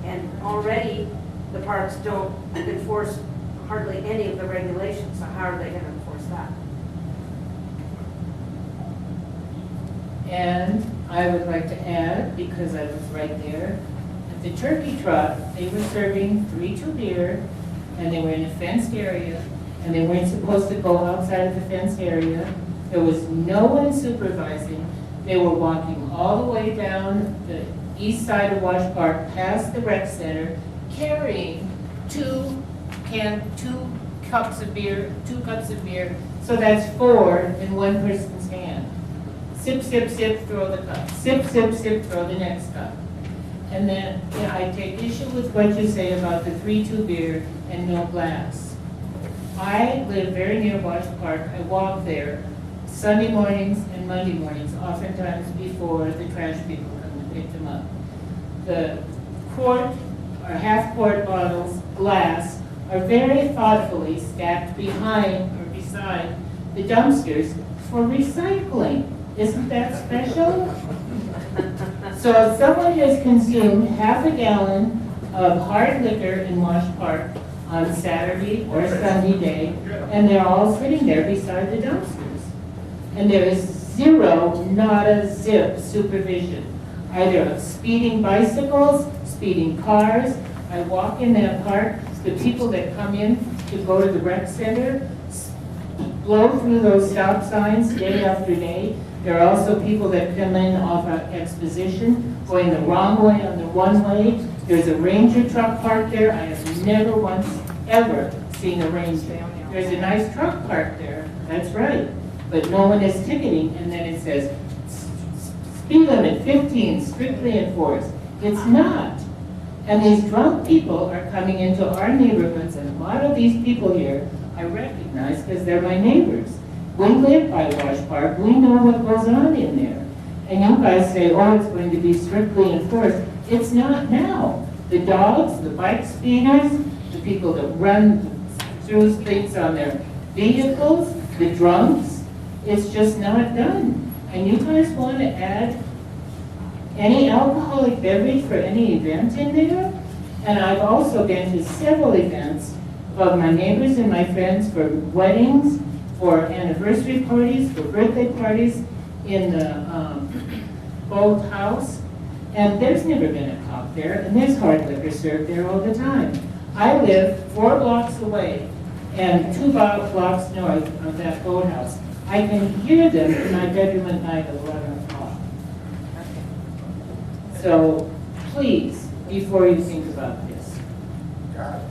And already, the parks don't enforce hardly any of the regulations, so how are they gonna enforce that? And I would like to add, because I was right there, at the turkey trot, they were serving 3-2 beer, and they were in a fenced area, and they weren't supposed to go outside of the fenced area. There was no one supervising. They were walking all the way down the east side of Wash Park, past the rec center, carrying two cups of beer, so that's 4 in one person's hand. Sip, sip, sip, throw the cup. Sip, sip, sip, throw the next cup. And then, I take issue with what you say about the 3-2 beer and no glass. I live very near Wash Park. I walk there Sunday mornings and Monday mornings, oftentimes before the trash people come to pick them up. The quart or half-quart bottles, glass, are very thoughtfully stacked behind or beside the dumpsters for recycling. Isn't that special? So if someone has consumed half a gallon of hard liquor in Wash Park on Saturday or Sunday day, and they're all sitting there beside the dumpsters, and there is zero, not a zip supervision. either speeding bicycles, speeding cars. I walk in that park, the people that come in to go to the rec center blow through those stop signs day after day. There are also people that come in off of Exposition, going the wrong way on the one-way. There's a Ranger truck parked there. I have never once, ever seen a Ranger. There's a nice truck parked there, that's right. But no one is ticketing, and then it says, speed limit 15, strictly enforced. It's not. And these drunk people are coming into our neighborhoods, and a lot of these people here I recognize because they're my neighbors. We live by Wash Park. We know what goes on in there. And you guys say, oh, it's going to be strictly enforced. It's not now. The dogs, the bike speeders, the people that run through things on their vehicles, the drunks, it's just not done. And you guys want to add any alcoholic beverage for any event in there? And I've also been to several events of my neighbors and my friends for weddings, for anniversary parties, for birthday parties in the Bolt House. And there's never been a cop there, and there's hard liquor served there all the time. I live 4 blocks away and 2 blocks north of that boathouse. I can hear them in my bedroom at night at 11 o'clock. So please, before you think about this. Got it.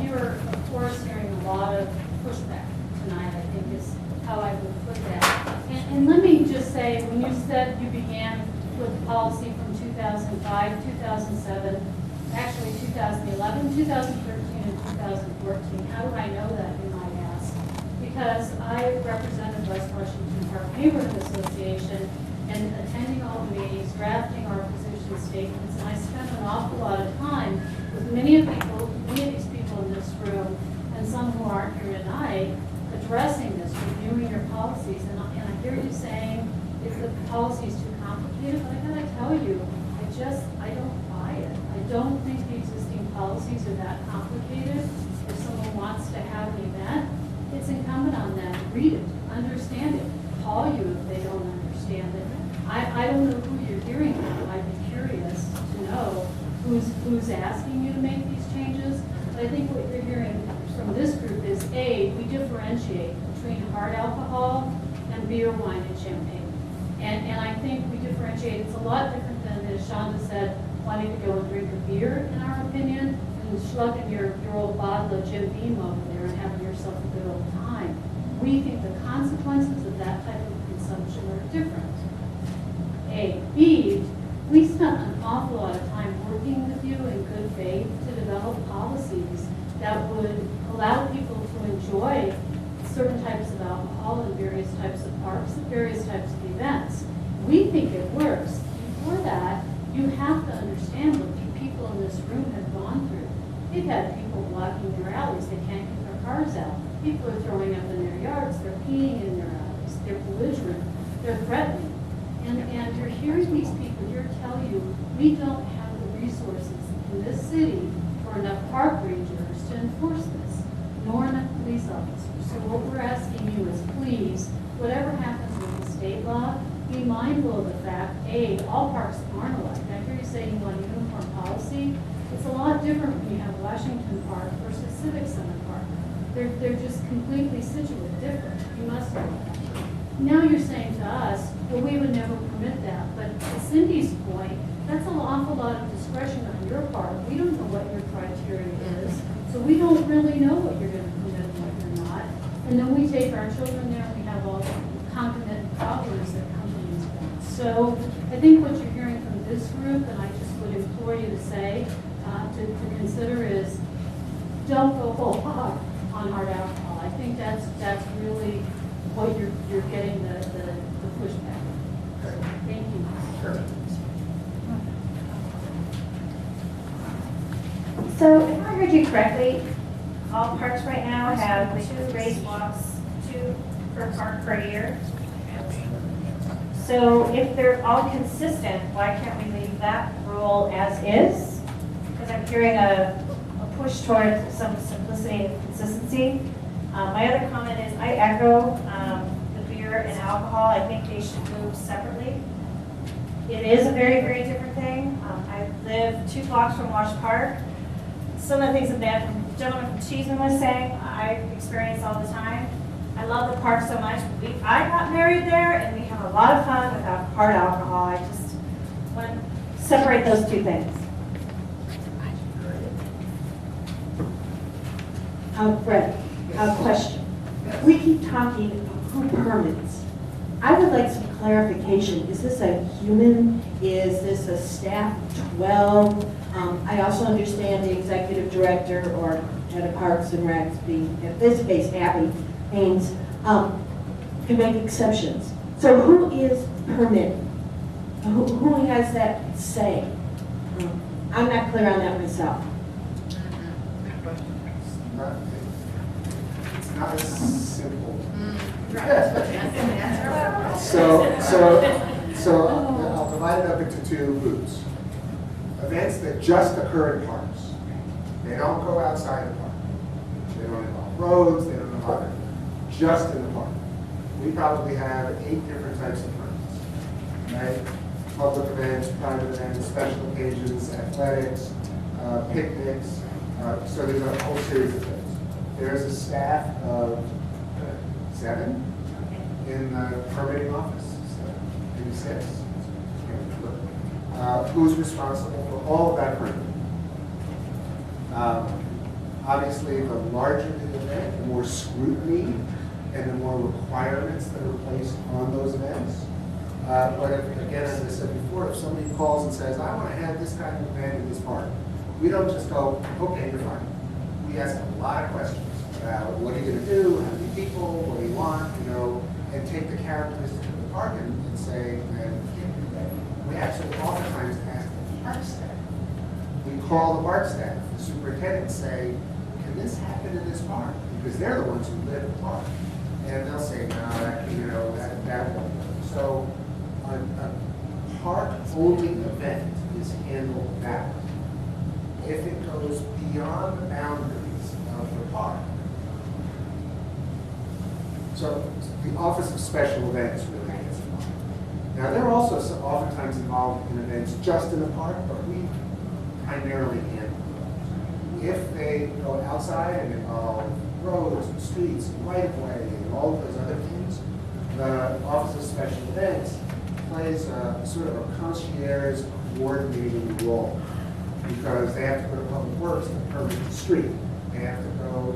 You are, of course, hearing a lot of pushback tonight, I think is how I would put that. And let me just say, when you said you began with policy from 2005, 2007, actually 2011, 2013, and 2014, how do I know that, you might ask? Because I represented West Washington Park Neighborhood Association and attending all the meetings, drafting our position statements, and I spent an awful lot of time with many of these people in this room, and some who aren't here tonight, addressing this, reviewing your policies. And I hear you saying if the policy is too complicated, but I gotta tell you, I don't buy it. I don't think the existing policies are that complicated. If someone wants to have an event, it's incumbent on them to read it, understand it, call you if they don't understand it. I don't know who you're hearing from. I'd be curious to know who's asking you to make these changes. But I think what you're hearing from this group is, A, we differentiate between hard alcohol and beer, wine, and champagne. And I think we differentiate. It's a lot different than, as Shonda said, wanting to go and drink a beer, in our opinion, and schlucking your old bottle of Jim Beam over there and having yourself a good old time. We think the consequences of that type of consumption are different. A. B, we spent an awful lot of time working with you in good faith to develop policies that would allow people to enjoy certain types of alcohol in various types of parks and various types of events. We think it works. Before that, you have to understand what the people in this room have gone through. They've had people blocking their alleys. They can't get their cars out. People are throwing up in their yards. They're peeing in their alleys. They're belligerent. They're threatening. And you're hearing these people here tell you, we don't have the resources in this city for enough park rangers to enforce this, nor enough police officers. So what we're asking you is, please, whatever happens with the state law, be mindful of the fact, A, all parks aren't alike. I hear you say you want a uniform policy. It's a lot different when you have Washington Park versus Civic Center Park. They're just completely situated different. You must know that. Now you're saying to us, well, we would never permit that. But to Cindy's point, that's an awful lot of discretion on your part. We don't know what your criteria is. So we don't really know what you're going to permit and what you're not. And then we take our children there and we have all the concomitant problems that come from these events. So I think what you're hearing from this group, and I just would implore you to say, to consider is, don't go whole hog on hard alcohol. I think that's really what you're getting the pushback. Thank you. Sure. So if I heard you correctly, all parks right now have 2 race walks, 2 per park per year. So if they're all consistent, why can't we leave that rule as is? Because I'm hearing a push toward some simplicity and consistency. My other comment is I echo the beer and alcohol. I think they should move separately. It is a very, very different thing. I live 2 blocks from Wash Park. Some of the things that the gentleman from Cheeseman was saying, I experience all the time. I love the park so much. I got married there, and we have a lot of fun without hard alcohol. I just want to separate those 2 things. Fred, a question. We keep talking of who permits. I would like some clarification. Is this a human? Is this a staff of 12? I also understand the executive director or head of Parks and Recs, being, in this case, Abby Haynes, can make exceptions. So who is permitting? Who has that say? I'm not clear on that myself. It's not as simple. So I'll divide it up into 2 groups. Events that just occur in parks. They don't go outside the park. They don't involve roads, they don't involve anything. Just in the park. We probably have 8 different types of permits. Right? Public events, private events, special occasions, athletics, picnics. So there's a whole series of things. There's a staff of 7 in the permitting office, maybe 6. Who's responsible for all of that permitting? Obviously, the larger the event, the more scrutiny and the more requirements that are placed on those events. But if, again, as I said before, if somebody calls and says, I want to have this kind of event in this park, we don't just go, okay, you're fine. We ask a lot of questions about what are you going to do, how many people, what do you want, and take the characteristics of the park and say, we actually oftentimes ask the park staff. We call the park staff, the superintendent, and say, can this happen in this park? Because they're the ones who live in the park. And they'll say, no, that won't work. So a park-only event is handled that way. If it goes beyond the boundaries of the park. So the Office of Special Events really gets involved. Now, they're also oftentimes involved in events just in the park, but we primarily handle those. If they go outside and involve roads and streets and right-of-way and all of those other things, the Office of Special Events plays a sort of a concierge coordinating role, because they have to go to Public Works to permit the street. They have to go,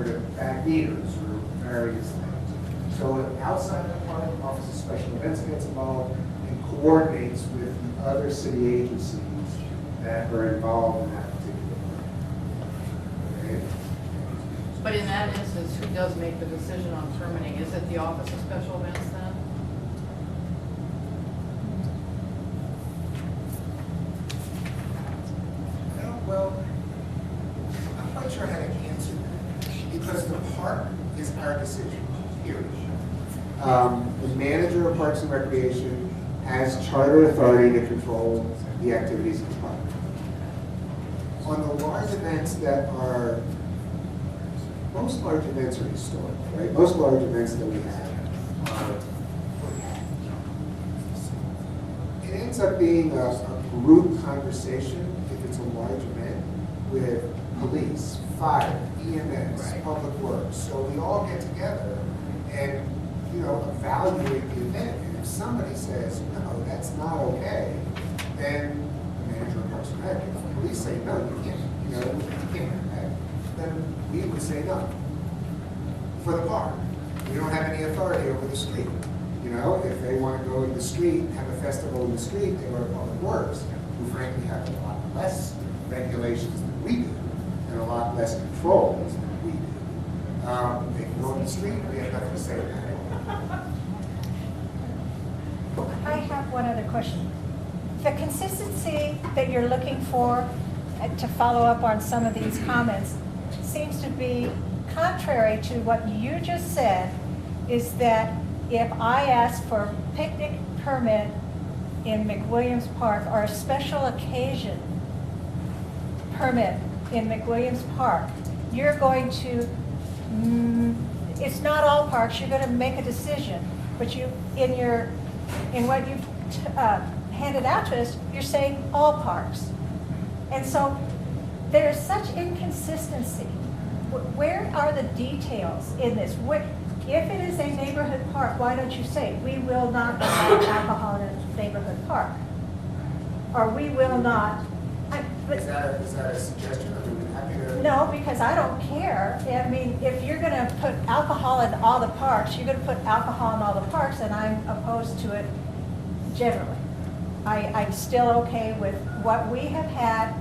to back meters or various things. So outside of the park, Office of Special Events gets involved and coordinates with the other city agencies that are involved in that particular park. Okay? But in that instance, who does make the decision on permitting? Is it the Office of Special Events then? Well, I'm not sure how to answer that, because the park is our decision, period. The manager of Parks and Recreation has charter authority to control the activities of the park. On the large events that are, most large events are historic, right? Most large events that we have are, it ends up being a group conversation if it's a large event with police, fire, EMS, Public Works. So we all get together and, evaluate the event. And if somebody says, no, that's not okay, then the manager of Parks and Rec, if the police say, no, you can't, you can't do that, then we would say no. For the park, we don't have any authority over the street. If they want to go in the street, have a festival in the street, they go to Public Works, who frankly have a lot less regulations than we do, and a lot less controls than we do. They can go in the street, we have nothing to say about it. I have one other question. The consistency that you're looking for to follow up on some of these comments seems to be contrary to what you just said, is that if I ask for a picnic permit in McWilliams Park or a special occasion permit in McWilliams Park, you're going to it's not all parks, you're gonna make a decision. But you, in what you've handed out to us, you're saying all parks. And so there's such inconsistency. Where are the details in this? If it is a neighborhood park, why don't you say, we will not allow alcohol in a neighborhood park? Or we will not, Is that a suggestion? I mean, happy to. no, because I don't care. I mean, if you're gonna put alcohol in all the parks, you're gonna put alcohol in all the parks, and I'm opposed to it generally. I'm still okay with what we have had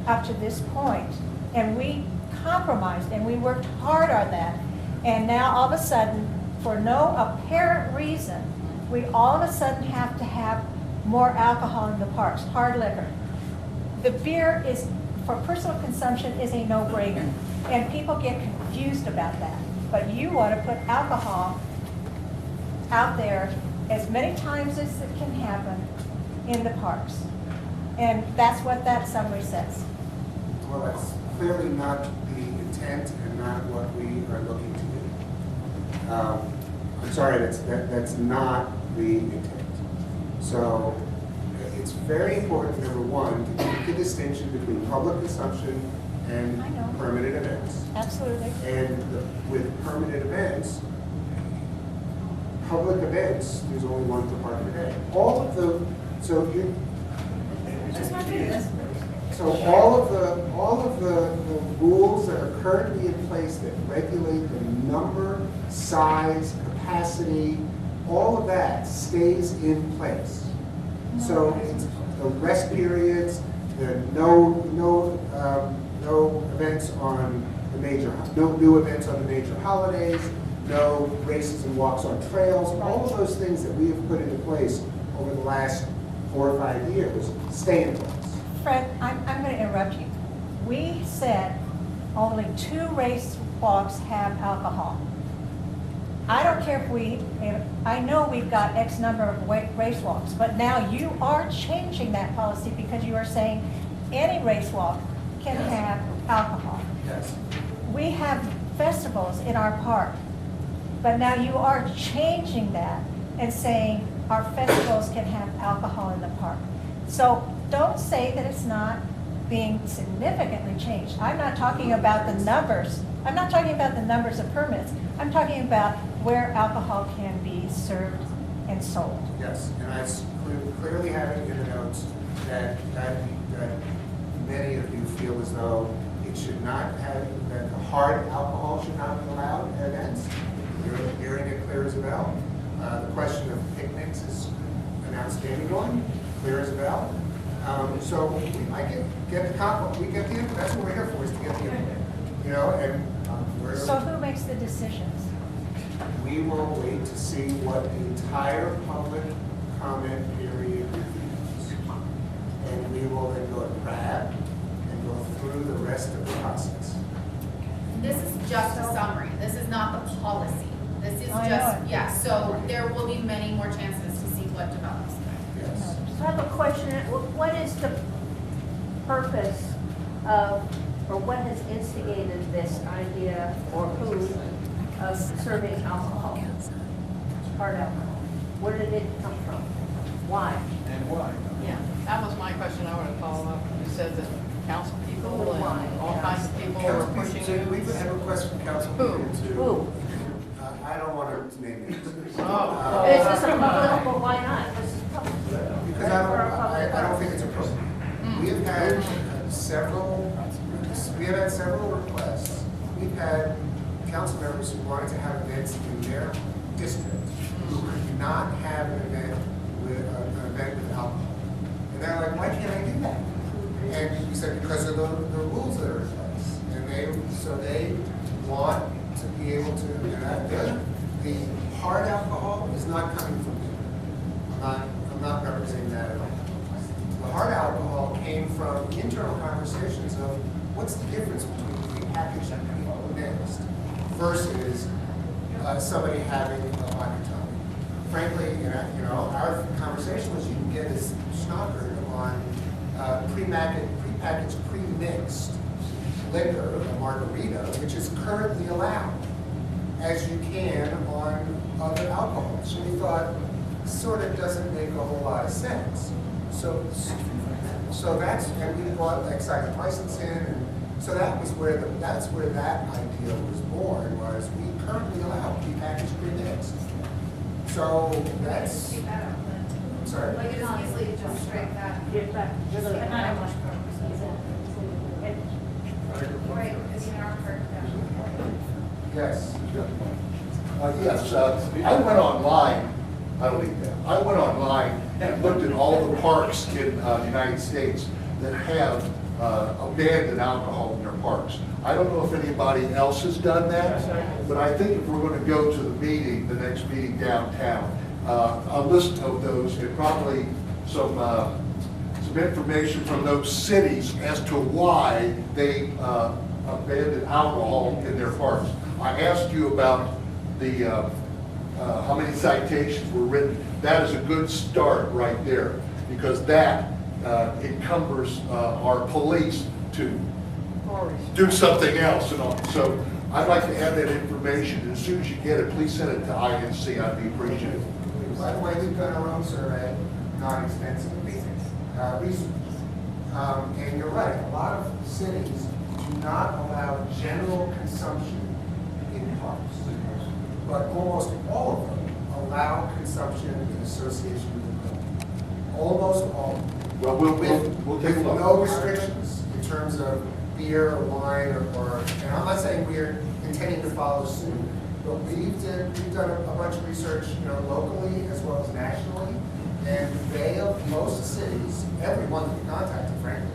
up to this point, and we compromised, and we worked hard on that. And now, all of a sudden, for no apparent reason, we all of a sudden have to have more alcohol in the parks, hard liquor. The beer is, for personal consumption, is a no-brainer, and people get confused about that. But you want to put alcohol out there as many times as it can happen in the parks. And that's what that summary says. Well, that's clearly not the intent and not what we are looking to do. I'm sorry, that's not the intent. So it's very important, number one, to keep the distinction between public consumption and I know. permitted events. Absolutely. And with permitted events, public events, there's only one per park per day. All of the, so you, Just want to do this. so all of the rules that are currently in place that regulate the number, size, capacity, all of that stays in place. So it's the rest periods, the no events on the major, no new events on the major holidays, no races and walks on trails, all of those things that we have put into place over the last 4 or 5 years stay in place. Fred, I'm going to interrupt you. We said only 2 race walks have alcohol. I don't care if I know we've got X number of race walks, but now you are changing that policy because you are saying any race walk can have alcohol. Yes. We have festivals in our park, but now you are changing that and saying our festivals can have alcohol in the park. So don't say that it's not being significantly changed. I'm not talking about the numbers. I'm not talking about the numbers of permits. I'm talking about where alcohol can be served and sold. Yes, and I clearly have it in the notes that many of you feel as though it should not have, that the hard alcohol should not be allowed at events. You're hearing it clear as a bell. The question of picnics is an outstanding one, clear as a bell. So I can get the input, that's what we're here for, is to get the input. You know, and we're. So who makes the decisions? We will wait to see what the entire public comment period reviews. And we will then go to Brad and go through the rest of the process. This is just a summary. This is not the policy. This is I just, know it. yeah, so there will be many more chances to see what develops. Yes. So I have a question. What is the purpose of, or what has instigated this idea or who of serving alcohol, hard alcohol? Where did it come from? Why? And why? Yeah, that was my question I want to follow up. You said that council people Why? and all kinds of people were pushing So we've you. had a request from council. Who? Who? I don't want to name names. Oh. Is this a political, why not? This is public. Because I don't think it's appropriate. We have had several requests. We've had council members who wanted to have events in their district who could not have an event with alcohol. And they're like, why can't I do that? And we said, because of the rules that are in place. And so they want to be able to, the hard alcohol is not coming from here. I'm not representing that at all. The hard alcohol came from internal conversations of what's the difference between prepackaged and pre-mixed versus somebody having a vodka tonic. Frankly, our conversation was you can get a schnocker on prepackaged, pre-mixed liquor, a margarita, which is currently allowed. as you can on other alcohol. So we thought, sort of doesn't make a whole lot of sense. So that's, and we brought excise license in, and so that's where that idea was born, was we currently allow prepackaged green. So that's, Keep that out, I'm sorry. like, it is easily to just strike that. But not at Wash Park. Right, it's in our park, Yes. Yes, I went online, I don't need that, I went online and looked at all the parks in the United States that have abandoned alcohol in their parks. I don't know if anybody else has done that, but I think if we're going to go to the meeting, the next meeting downtown, a list of those and probably some information from those cities as to why they abandoned alcohol in their parks. I asked you about the how many citations were written. That is a good start right there, because that encumbers our police to do something else. And all. So I'd like to have that information. As soon as you get it, please send it to INC. I'd be appreciative. By the way, we've done our own survey, not extensive research. And you're right, a lot of cities do not allow general consumption in parks. But almost all of them allow consumption in association with the building. Almost all of them. Well, we'll take a With look. no restrictions in terms of beer or wine or, and I'm not saying we're intending to follow suit, but we've done a bunch of research, locally as well as nationally, and most cities, everyone that we contacted, frankly,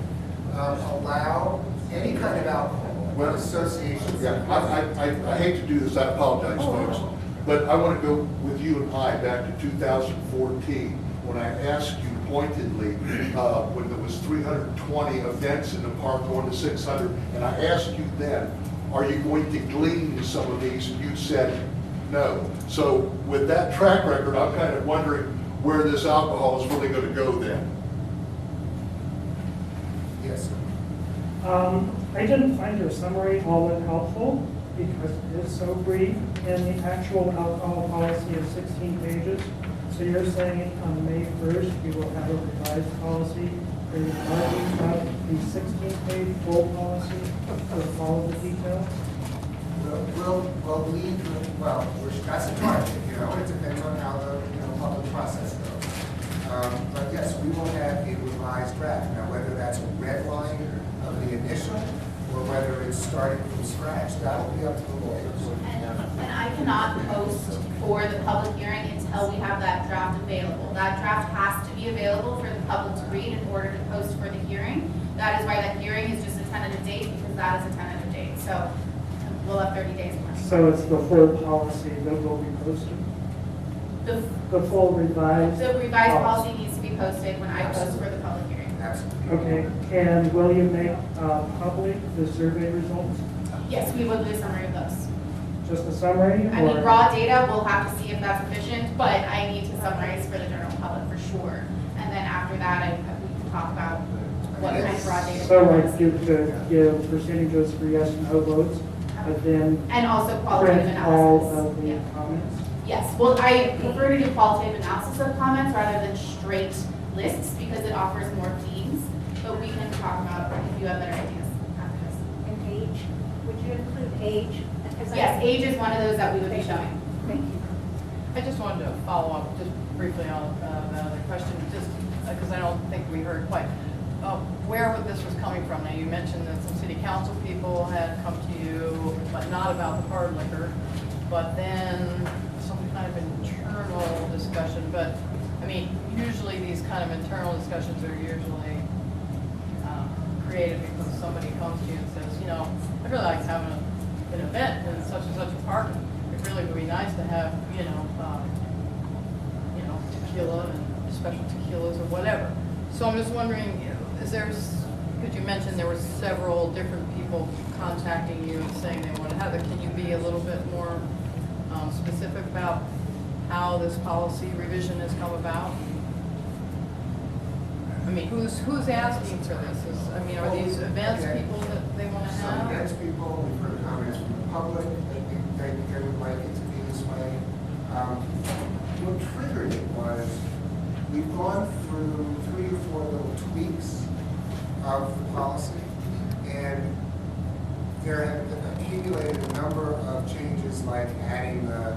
allow any kind of alcohol with associations. Yeah, I hate to do this, I apologize, folks, but I want to go with you and I back to 2014, when I asked you pointedly, when there was 320 events in the park, going to 600, and I asked you then, are you going to glean some of these? And you said no. So with that track record, I'm kind of wondering where this alcohol is really going to go then. Yes, sir. I didn't find your summary all that helpful because it is so brief, and the actual alcohol policy is 16 pages. So you're saying on May 1st, we will have a revised policy, and you have the 16-page full policy with all of the details? That's a target, it depends on how the, public process goes. But yes, we will have a revised draft. Now, whether that's a red line of the initial, or whether it's starting from scratch, that'll be up to the lawyers. And I cannot post for the public hearing until we have that draft available. That draft has to be available for the public to read in order to post for the hearing. That is why that hearing is just a tentative date, because that is a tentative date. So we'll have 30 days more. So it's the full policy that will be posted? The full revised? The revised policy needs to be posted when I post for the public hearing. Absolutely. Okay, and will you make public the survey results? Yes, we will do a summary of those. Just a summary? I mean, or- raw data, we'll have to see if that's sufficient, but I need to summarize for the general public for sure. And then after that, we can talk about what kind of raw data. So we want to like see. you could give percentages for yes and no votes, but then And also qualitative print all analysis. of the Yeah. comments? Yes, well, I prefer to do qualitative analysis of comments rather than straight lists because it offers more themes, but we can talk about if you have better ideas after this. And age, would you include age? Yes, age is one of those that we would be showing. Thank you. I just wanted to follow up just briefly on another question, just because I don't think we heard quite where this was coming from. Now, you mentioned that some city council people had come to you, but not about the hard liquor, but then some kind of internal discussion. But, I mean, usually these kind of internal discussions are usually created because somebody comes to you and says, I'd really like to have an event in such and such a park. It really would be nice to have, tequila and special tequilas or whatever. So I'm just wondering, because you mentioned there were several different people contacting you and saying they want to have it. Can you be a little bit more specific about how this policy revision has come about? I mean, who's asking for this? Are these events people that they want to Some have? events people, we've heard comments from the public, they would like it to be this way. What triggered it was, we've gone through 3 or 4 little tweaks of the policy, and there have accumulated a number of changes, like adding the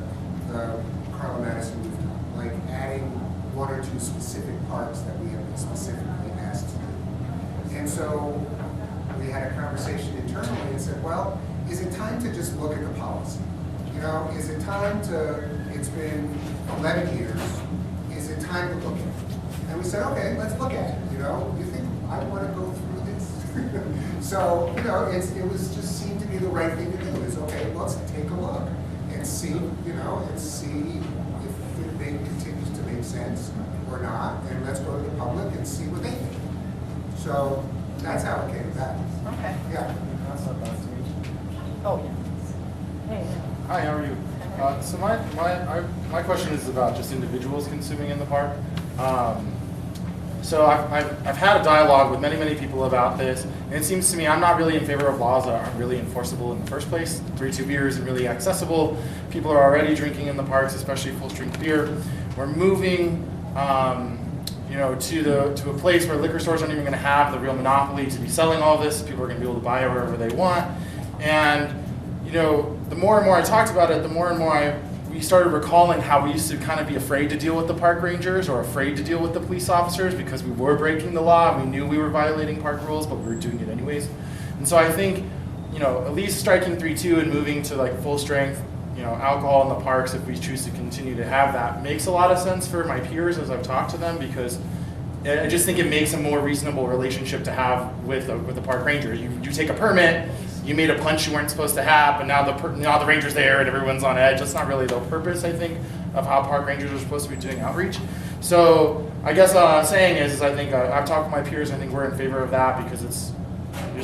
Carla Madison rooftop, like adding 1 or 2 specific parts that we have been specifically asked to do. And so we had a conversation internally and said, well, is it time to just look at the policy? You know, is it time to, it's been 11 years, is it time to look at it? And we said, okay, let's look at it. You know, you think I want to go through this? So, you know, it was just seemed to be the right thing to do. Is okay, let's take a look and see, you know, and see if it continues to make sense or not, and let's go to the public and see what they think. So that's how it came about. Okay. Yeah. Oh, yeah. Hey. Hi, how are you? So my question is about just individuals consuming in the park. So I've had a dialogue with many people about this, and it seems to me I'm not really in favor of laws that aren't really enforceable in the first place. 3-2 beer isn't really accessible. People are already drinking in the parks, especially full-strength beer. We're moving, you know, to a place where liquor stores aren't even going to have the real monopoly to be selling all this. People are going to be able to buy it wherever they want, and you know, the more and more I talked about it, the more and more we started recalling how we used to kind of be afraid to deal with the park rangers or afraid to deal with the police officers because we were breaking the law and we knew we were violating park rules, but we were doing it anyways. And so I think, you know, at least striking 3-2 and moving to like full strength, you know, alcohol in the parks, if we choose to continue to have that, makes a lot of sense for my peers as I've talked to them, because I just think it makes a more reasonable relationship to have with the park ranger. You take a permit, you made a punch you weren't supposed to have, but now the ranger's there and everyone's on edge. That's not really the purpose, I think, of how park rangers are supposed to be doing outreach. So I guess what I'm saying is I think I've talked with my peers. I think we're in favor of that because it's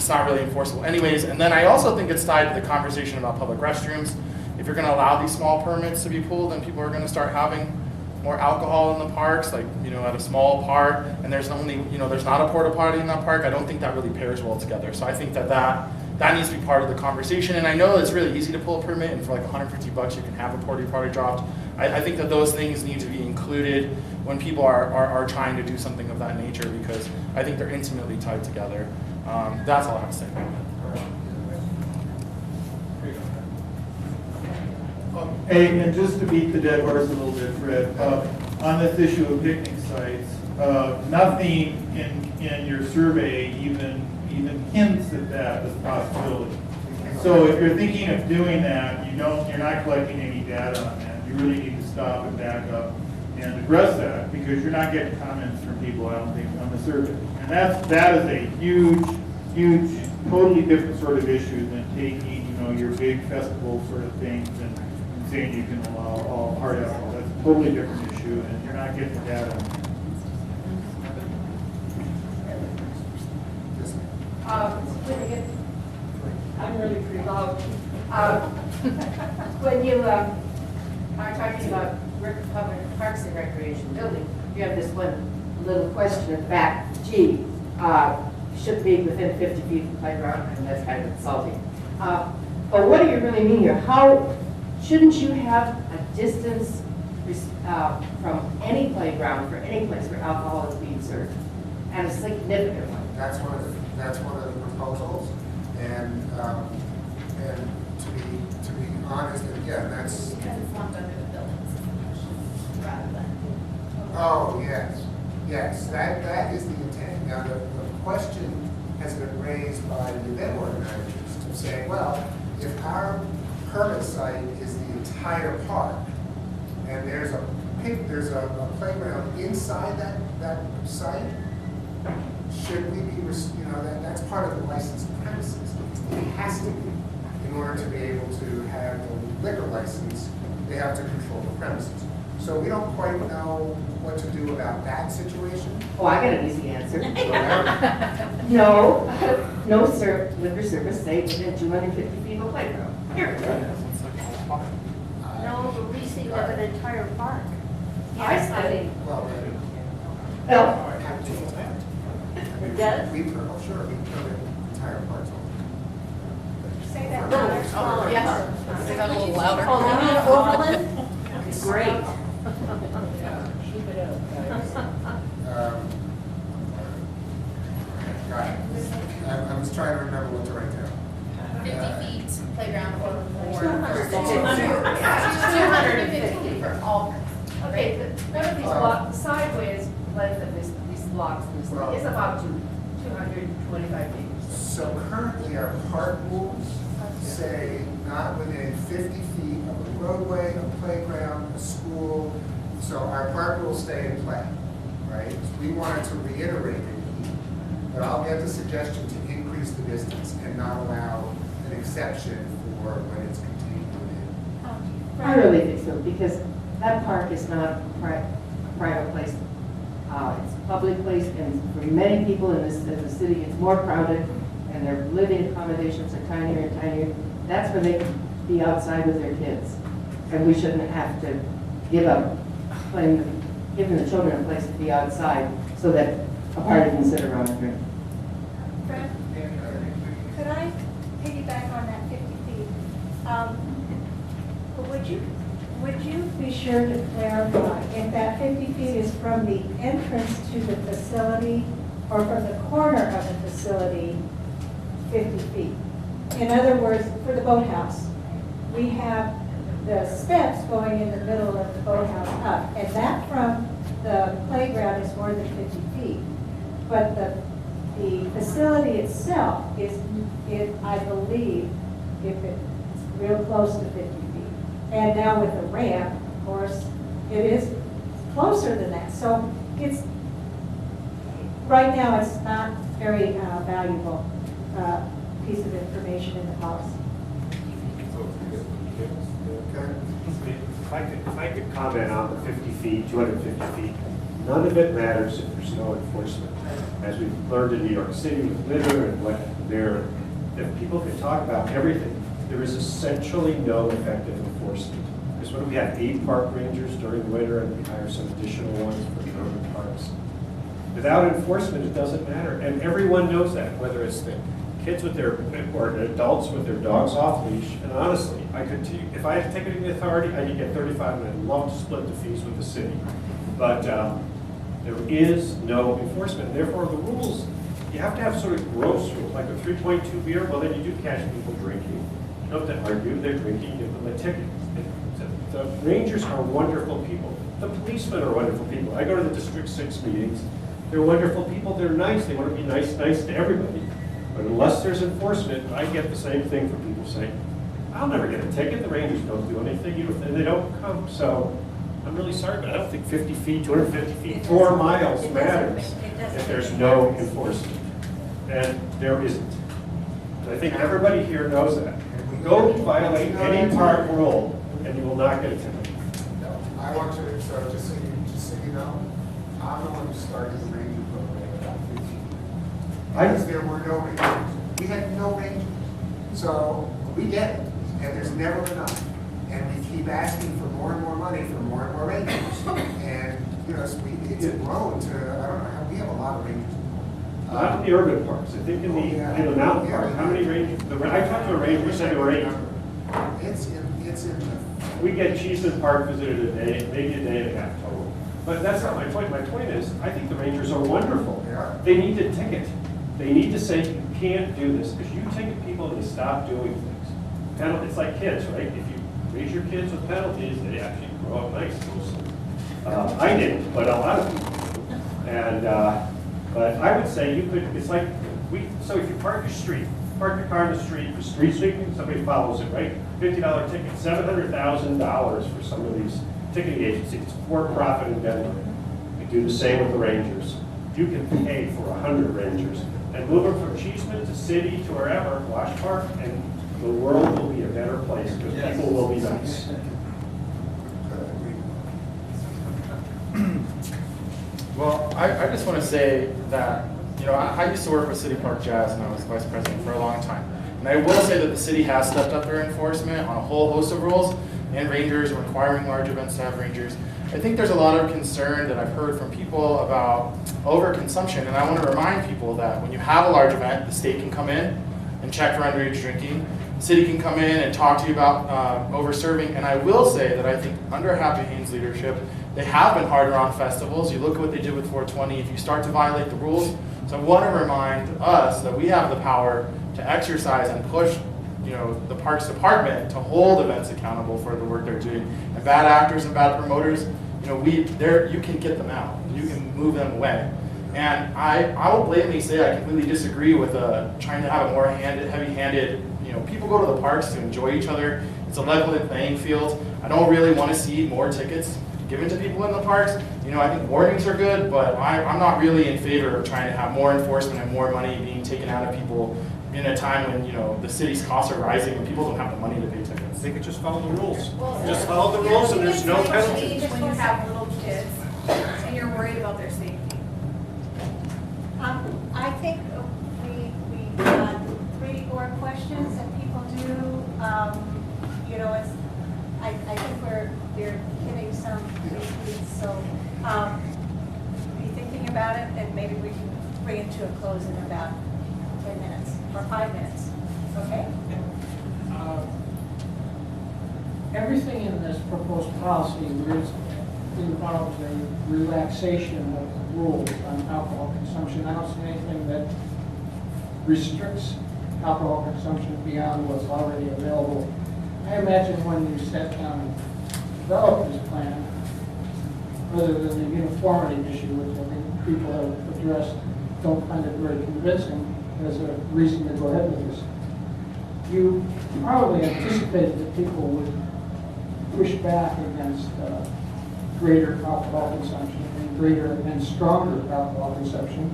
not really enforceable anyways. And then I also think it's tied to the conversation about public restrooms. If you're going to allow these small permits to be pulled, then people are going to start having more alcohol in the parks, like, you know, at a small park, and there's only, you know, there's not a porta potty in that park. I don't think that really pairs well together. So I think that needs to be part of the conversation. And I know it's really easy to pull a permit, and for like $150 you can have a porta potty dropped. I think that those things need to be included when people are trying to do something of that nature, because I think they're intimately tied together. That's all I have to say. Hey, and just to beat the dead horse a little bit, Fred, on this issue of picnic sites, nothing in your survey even hints at that as a possibility. So if you're thinking of doing that, you're not collecting any data on that. You really need to stop and back up and address that, because you're not getting comments from people, I don't think, on the survey. And that is a huge, totally different sort of issue than taking, you know, your big festival sort of things and saying you can allow all hard alcohol. That's a totally different issue, and you're not getting the data. I'm really pretty loud. When you are talking about public parks and recreation building, you have this one little question of fact, gee, should be within 50 feet of the playground, and that's kind of insulting. But what do you really mean here? How shouldn't you have a distance from any playground for any place where alcohol is being served, and a significant one? That's one of the proposals, and to be honest, again, that's. Because it's lumped under the buildings rather than. Oh, yes, that is the intent. Now, the question has been raised by the event organizers to say, well, if our permit site is the entire park, and there's a playground inside that site, should we be, you know, that's part of the licensed premises. It has to be, in order to be able to have the liquor license, they have to control the premises. So we don't quite know what to do about that situation. Oh, I got an easy answer. No liquor service stay within 250 feet of a playground. Here. No, the leasing of an entire park. I mean, Well, it does? we permit entire parks. say that louder? Oh, yes. Say that a little louder. Oh, you mean Overland? Great. I was trying to remember what to write down. 50 feet playground or more. 250 for all. Okay, one of these blocks, sideways length of these blocks is about 225 feet. So currently our park rules say not within 50 feet of a roadway, a playground, a school. So our park rules stay in play, right? We wanted to reiterate it here, but I'll get the suggestion to increase the distance and not allow an exception for when it's contained within. I really think so, because that park is not a private place. It's a public place, and for many people in this city, it's more crowded, and their living accommodations are tinier and tinier. That's when they can be outside with their kids. And we shouldn't have to give up giving the children a place to be outside so that a party can sit around and drink. Fred, could I piggyback on that 50 feet? Would you be sure to clarify if that 50 feet is from the entrance to the facility or from the corner of the facility, 50 feet? In other words, for the boathouse, we have the steps going in the middle of the boathouse up, and that from the playground is more than 50 feet. But the facility itself is, I believe, if it's real close to 50 feet. And now with the ramp, of course, it is closer than that. So it's, right now, it's not very valuable piece of information in the policy. If I could comment on the 50 feet, 250 feet, none of it matters if there's no enforcement. As we've learned in New York City with litter and what there, if people can talk about everything, there is essentially no effective enforcement. Because when we have 8 park rangers during the winter and we hire some additional ones for urban parks, without enforcement, it doesn't matter. And everyone knows that, whether it's the kids with their, or adults with their dogs off leash. And honestly, if I had ticketing authority, I could get 35 and I'd love to split the fees with the city. But there is no enforcement. Therefore, the rules, you have to have sort of gross rules, like a 3.2 beer, well then you do catch people drinking. You don't have to argue, they're drinking, you give them a ticket. The rangers are wonderful people. The policemen are wonderful people. I go to the District 6 meetings. They're wonderful people, they're nice, they want to be nice to everybody. But unless there's enforcement, I get the same thing from people saying, I'll never get a ticket, the rangers don't do anything, and they don't come. So I'm really sorry, but I don't think 50 feet, 250 feet, 4 miles matters if there's no enforcement. And there isn't. And I think everybody here knows that. Go violate any park rule, and you will not get a ticket. No, I want you to, so just so you know, I'm the one who started the ranger program about 15 years. Because there were no rangers. We had no rangers. So we get it, and there's never enough. And we keep asking for more and more money for more and more rangers. And, you know, it's grown to, I don't know, we have a lot of rangers. Not in the urban parks. I think in the mountain park, how many rangers? I talked to a ranger, he said there were 8. It's in the. We get Cheeseman Park visited a day, maybe a day and a half total. But that's not my point. My point is, I think the rangers are wonderful. They are. They need to ticket. They need to say, you can't do this, because you ticket people and they stop doing things. It's like kids, right? If you raise your kids with penalties, they actually grow up nice. I didn't, but a lot of people do. And, but I would say you could, it's like, so if you park your car in the street for street sweeping, somebody follows it, right? $50 ticket, $700,000 for some of these ticketing agencies. It's for-profit in Denver. We do the same with the rangers. You can pay for 100 rangers and move them from Cheeseman to City to wherever, Wash Park, and the world will be a better place because people will be nice. Well, I just want to say that, you know, I used to work with City Park Jazz and I was vice president for a long time. And I will say that the city has stepped up their enforcement on a whole host of rules, and rangers requiring large events to have rangers. I think there's a lot of concern that I've heard from people about overconsumption, and I want to remind people that when you have a large event, the state can come in and check for underage drinking. the city can come in and talk to you about over-serving. And I will say that I think under Happy Haynes' leadership, they have been harder on festivals. You look at what they did with 420. If you start to violate the rules, so I want to remind us that we have the power to exercise and push, the Parks Department to hold events accountable for the work they're doing. And bad actors and bad promoters, you can get them out. You can move them away. And I will blatantly say I completely disagree with trying to have a more heavy-handed, people go to the parks to enjoy each other. It's a level playing field. I don't really want to see more tickets given to people in the parks. I think warnings are good, but I'm not really in favor of trying to have more enforcement and more money being taken out of people in a time when, the city's costs are rising and people don't have the money to pay tickets. They could just follow the rules. Just follow the rules and there's no penalty. When you have little kids and you're worried about their safety. I think we had 3 more questions that people do. I think they're hitting some retweets, so be thinking about it, and maybe we can bring it to a close in about 10 minutes or 5 minutes. Okay? Everything in this proposed policy involves a relaxation of rules on alcohol consumption. I don't see anything that restricts alcohol consumption beyond what's already available. I imagine when you sat down and developed this plan, rather than the uniformity issue, which I think people have addressed, don't find it very convincing as a reason to go ahead with this. You probably anticipated that people would push back against greater alcohol consumption and greater and stronger alcohol consumption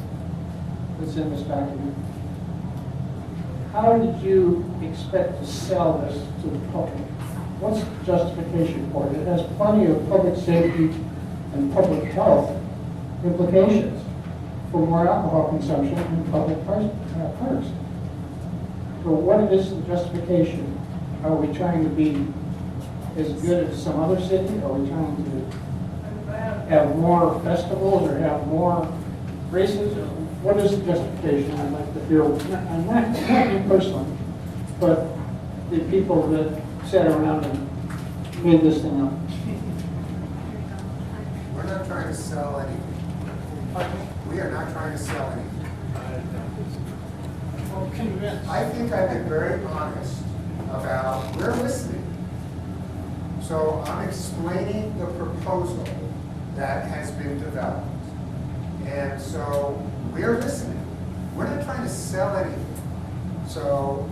that's in this document. How did you expect to sell this to the public? What's the justification for it? It has plenty of public safety and public health implications for more alcohol consumption in public parks. So what is the justification? Are we trying to be as good as some other city? Are we trying to have more festivals or have more races? What is the justification? I'd like to feel, not you personally, but the people that sat around and made this thing up. We're not trying to sell anything. We are not trying to sell anything. Well, convinced. I think I've been very honest about, we're listening. So I'm explaining the proposal that has been developed. And so we're listening. We're not trying to sell anything. So,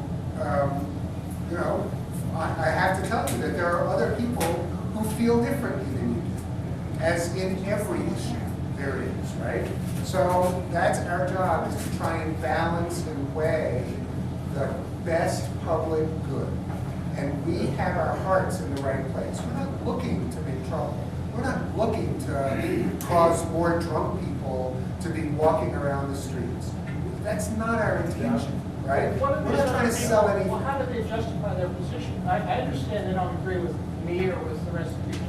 I have to tell you that there are other people who feel differently than you do, as in every issue there is, right? So that's our job, is to try and balance and weigh the best public good. And we have our hearts in the right place. We're not looking to make trouble. We're not looking to cause more drunk people to be walking around the streets. That's not our intention, right? We're not trying to sell anything. Well, how do they justify their position? I understand they don't agree with me or with the rest of the people.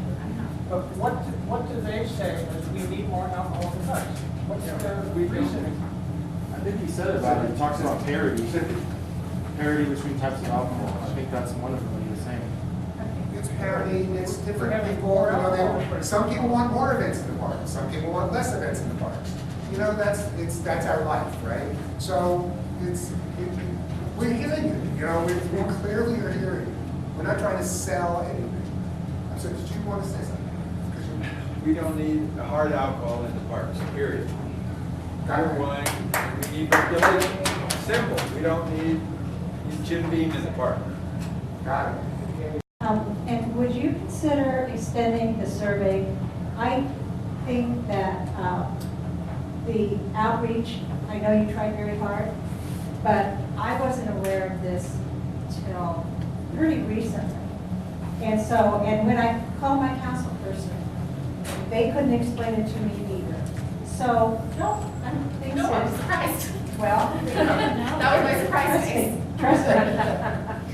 But what do they say as we need more alcohol in parks? What's their reasoning? I think he said about it. He talks about parity. Parity between types of alcohol. I think that's one of them he's saying. It's parity, it's different people, some people want more events in the park, some people want less events in the park. That's our life, right? So we're hearing you, we clearly are hearing you. We're not trying to sell anything. So did you want to say something? We don't need hard alcohol in the parks, period. Beer, wine, we need regulation. Simple, we don't need Jim Beam in the park. Got it. And would you consider extending the survey? I think that the outreach, I know you tried very hard, but I wasn't aware of this till pretty recently. And when I called my council person, they couldn't explain it to me either. So, no, I don't think so. No, I'm surprised. Well, That was my surprise face. Trust me.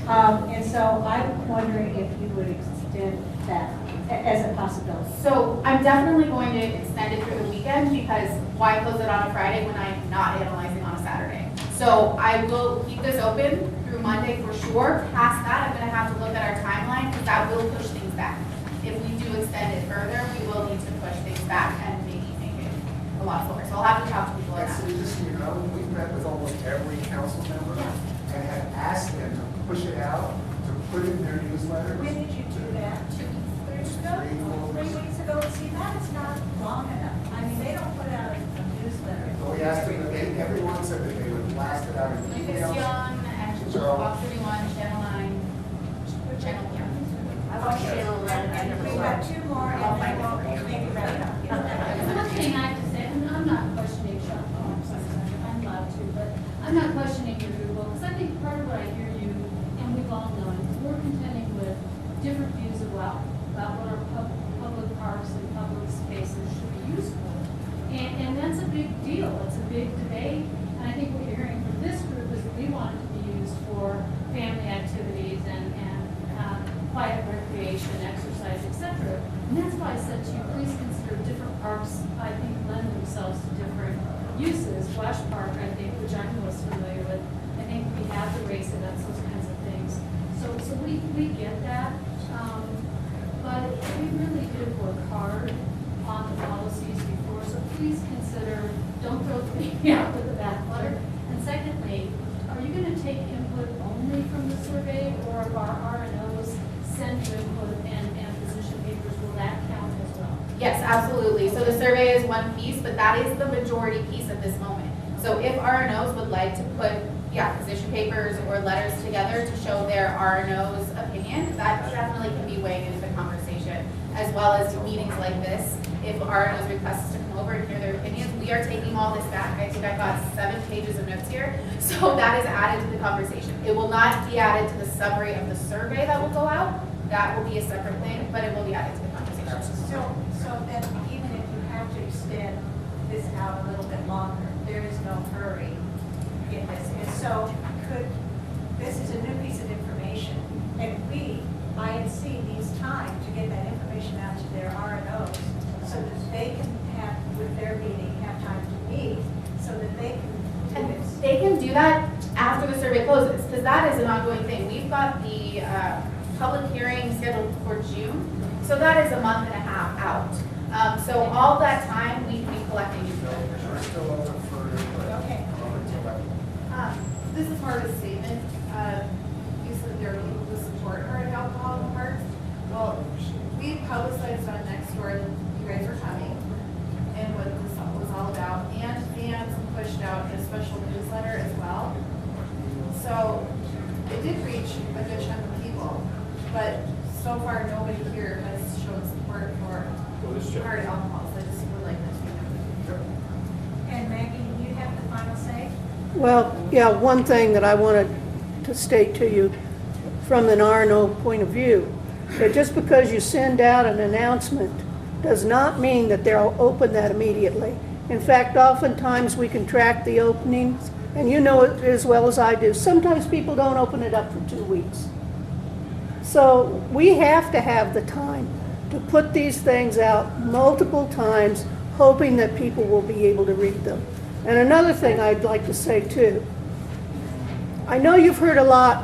And so I'm wondering if you would extend that as a possibility. So I'm definitely going to extend it through the weekend, because why close it on a Friday when I'm not analyzing on a Saturday? So I will keep this open through Monday for sure. Past that, I'm gonna have to look at our timeline, because that will push things back. If we do extend it further, we will need to push things back and maybe make it a lot slower. So I'll have to talk to people on And that. so just so you know, we've met with almost every council member and have asked them to push it out, to put it in their newsletter. When did you do that? 2 weeks ago? 3 weeks ago? See, that is not long enough. I mean, they don't put out a newsletter. But we asked them, everyone said that they would blast it out in emails. Univision, Action, Fox 31, Channel 9, Channel 10. I watched Channel 9, I And never we've saw got it. 2 more, and then we'll maybe wrap it up. One thing I have to say, and I'm not questioning Sean, I'm sorry, I'm allowed to, but I'm not questioning your Google, because I think part of what I hear you, and we've all known, is we're contending with different views about what our public parks and public spaces should be used for. And that's a big deal, it's a big debate, and I think what you're hearing from this group is that we want it to be used for family activities and quiet recreation, exercise, etc. And that's why I said to you, please consider different parks, I think, lend themselves to different uses. Wash Park, I think, which I'm most familiar with, I think we have the race events, those kinds of things. So we get that, but we really did work hard on the policies before, so please consider, don't throw the baby out with the bathwater. And secondly, are you gonna take input only from the survey, or are our R&Os send you input and position papers, will that count as well? Yes, absolutely. So the survey is one piece, but that is the majority piece at this moment. So if RNOs would like to put, position papers or letters together to show their RNO's opinion, that definitely can be weighed into the conversation, as well as meetings like this. If RNOs request us to come over and hear their opinions, we are taking all this back. I think I've got 7 pages of notes here. So that is added to the conversation. It will not be added to the summary of the survey that will go out. That will be a separate thing, but it will be added to the conversation. So then, even if you have to extend this out a little bit longer, there is no hurry in this. And so this is a new piece of information, and INC needs time to get that information out to their RNOs so that they can have, with their meeting, have time to meet, so that they can do this. They can do that after the survey closes, because that is an ongoing thing. We've got the public hearing scheduled for June, so that is a month and a half out. So all that time, we can be collecting information. We're still open for input. Okay. This is part of the statement. You said there are people who support hard alcohol in the parks. Well, we publicized on Nextdoor that you guys were coming and what this was all about, and fans pushed out a special newsletter as well. So it did reach a good chunk of people, but so far nobody here has shown support for hard alcohol. So I just would like that to be noted. And Maggie, you have the final say? Well, yeah, one thing that I wanted to state to you from an R&O point of view, that just because you send out an announcement does not mean that they'll open that immediately. In fact, oftentimes we can track the openings, and you know it as well as I do. Sometimes people don't open it up for 2 weeks. So we have to have the time to put these things out multiple times, hoping that people will be able to read them. And another thing I'd like to say too, I know you've heard a lot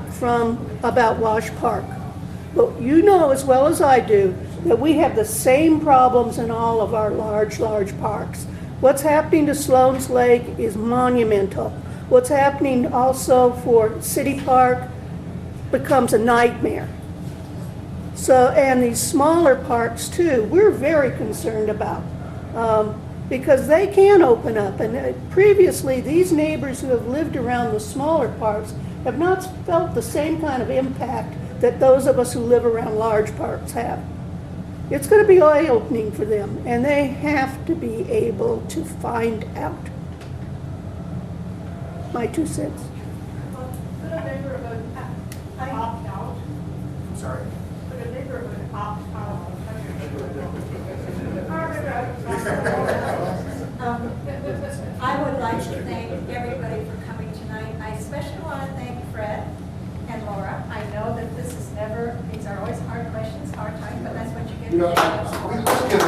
about Wash Park, but you know as well as I do that we have the same problems in all of our large parks. What's happening to Sloan's Lake is monumental. What's happening also for City Park becomes a nightmare. So, and these smaller parks too, we're very concerned about. Because they can open up, and previously these neighbors who have lived around the smaller parks have not felt the same kind of impact that those of us who live around large parks have. It's going to be eye-opening for them, and they have to be able to find out. My 2 cents. Could a neighborhood opt out? I'm sorry. Could a neighborhood opt out? I would like to thank everybody for coming tonight. I especially want to thank Fred and Laura. I know that these are always hard questions, hard time, but that's what you get. You know, we look at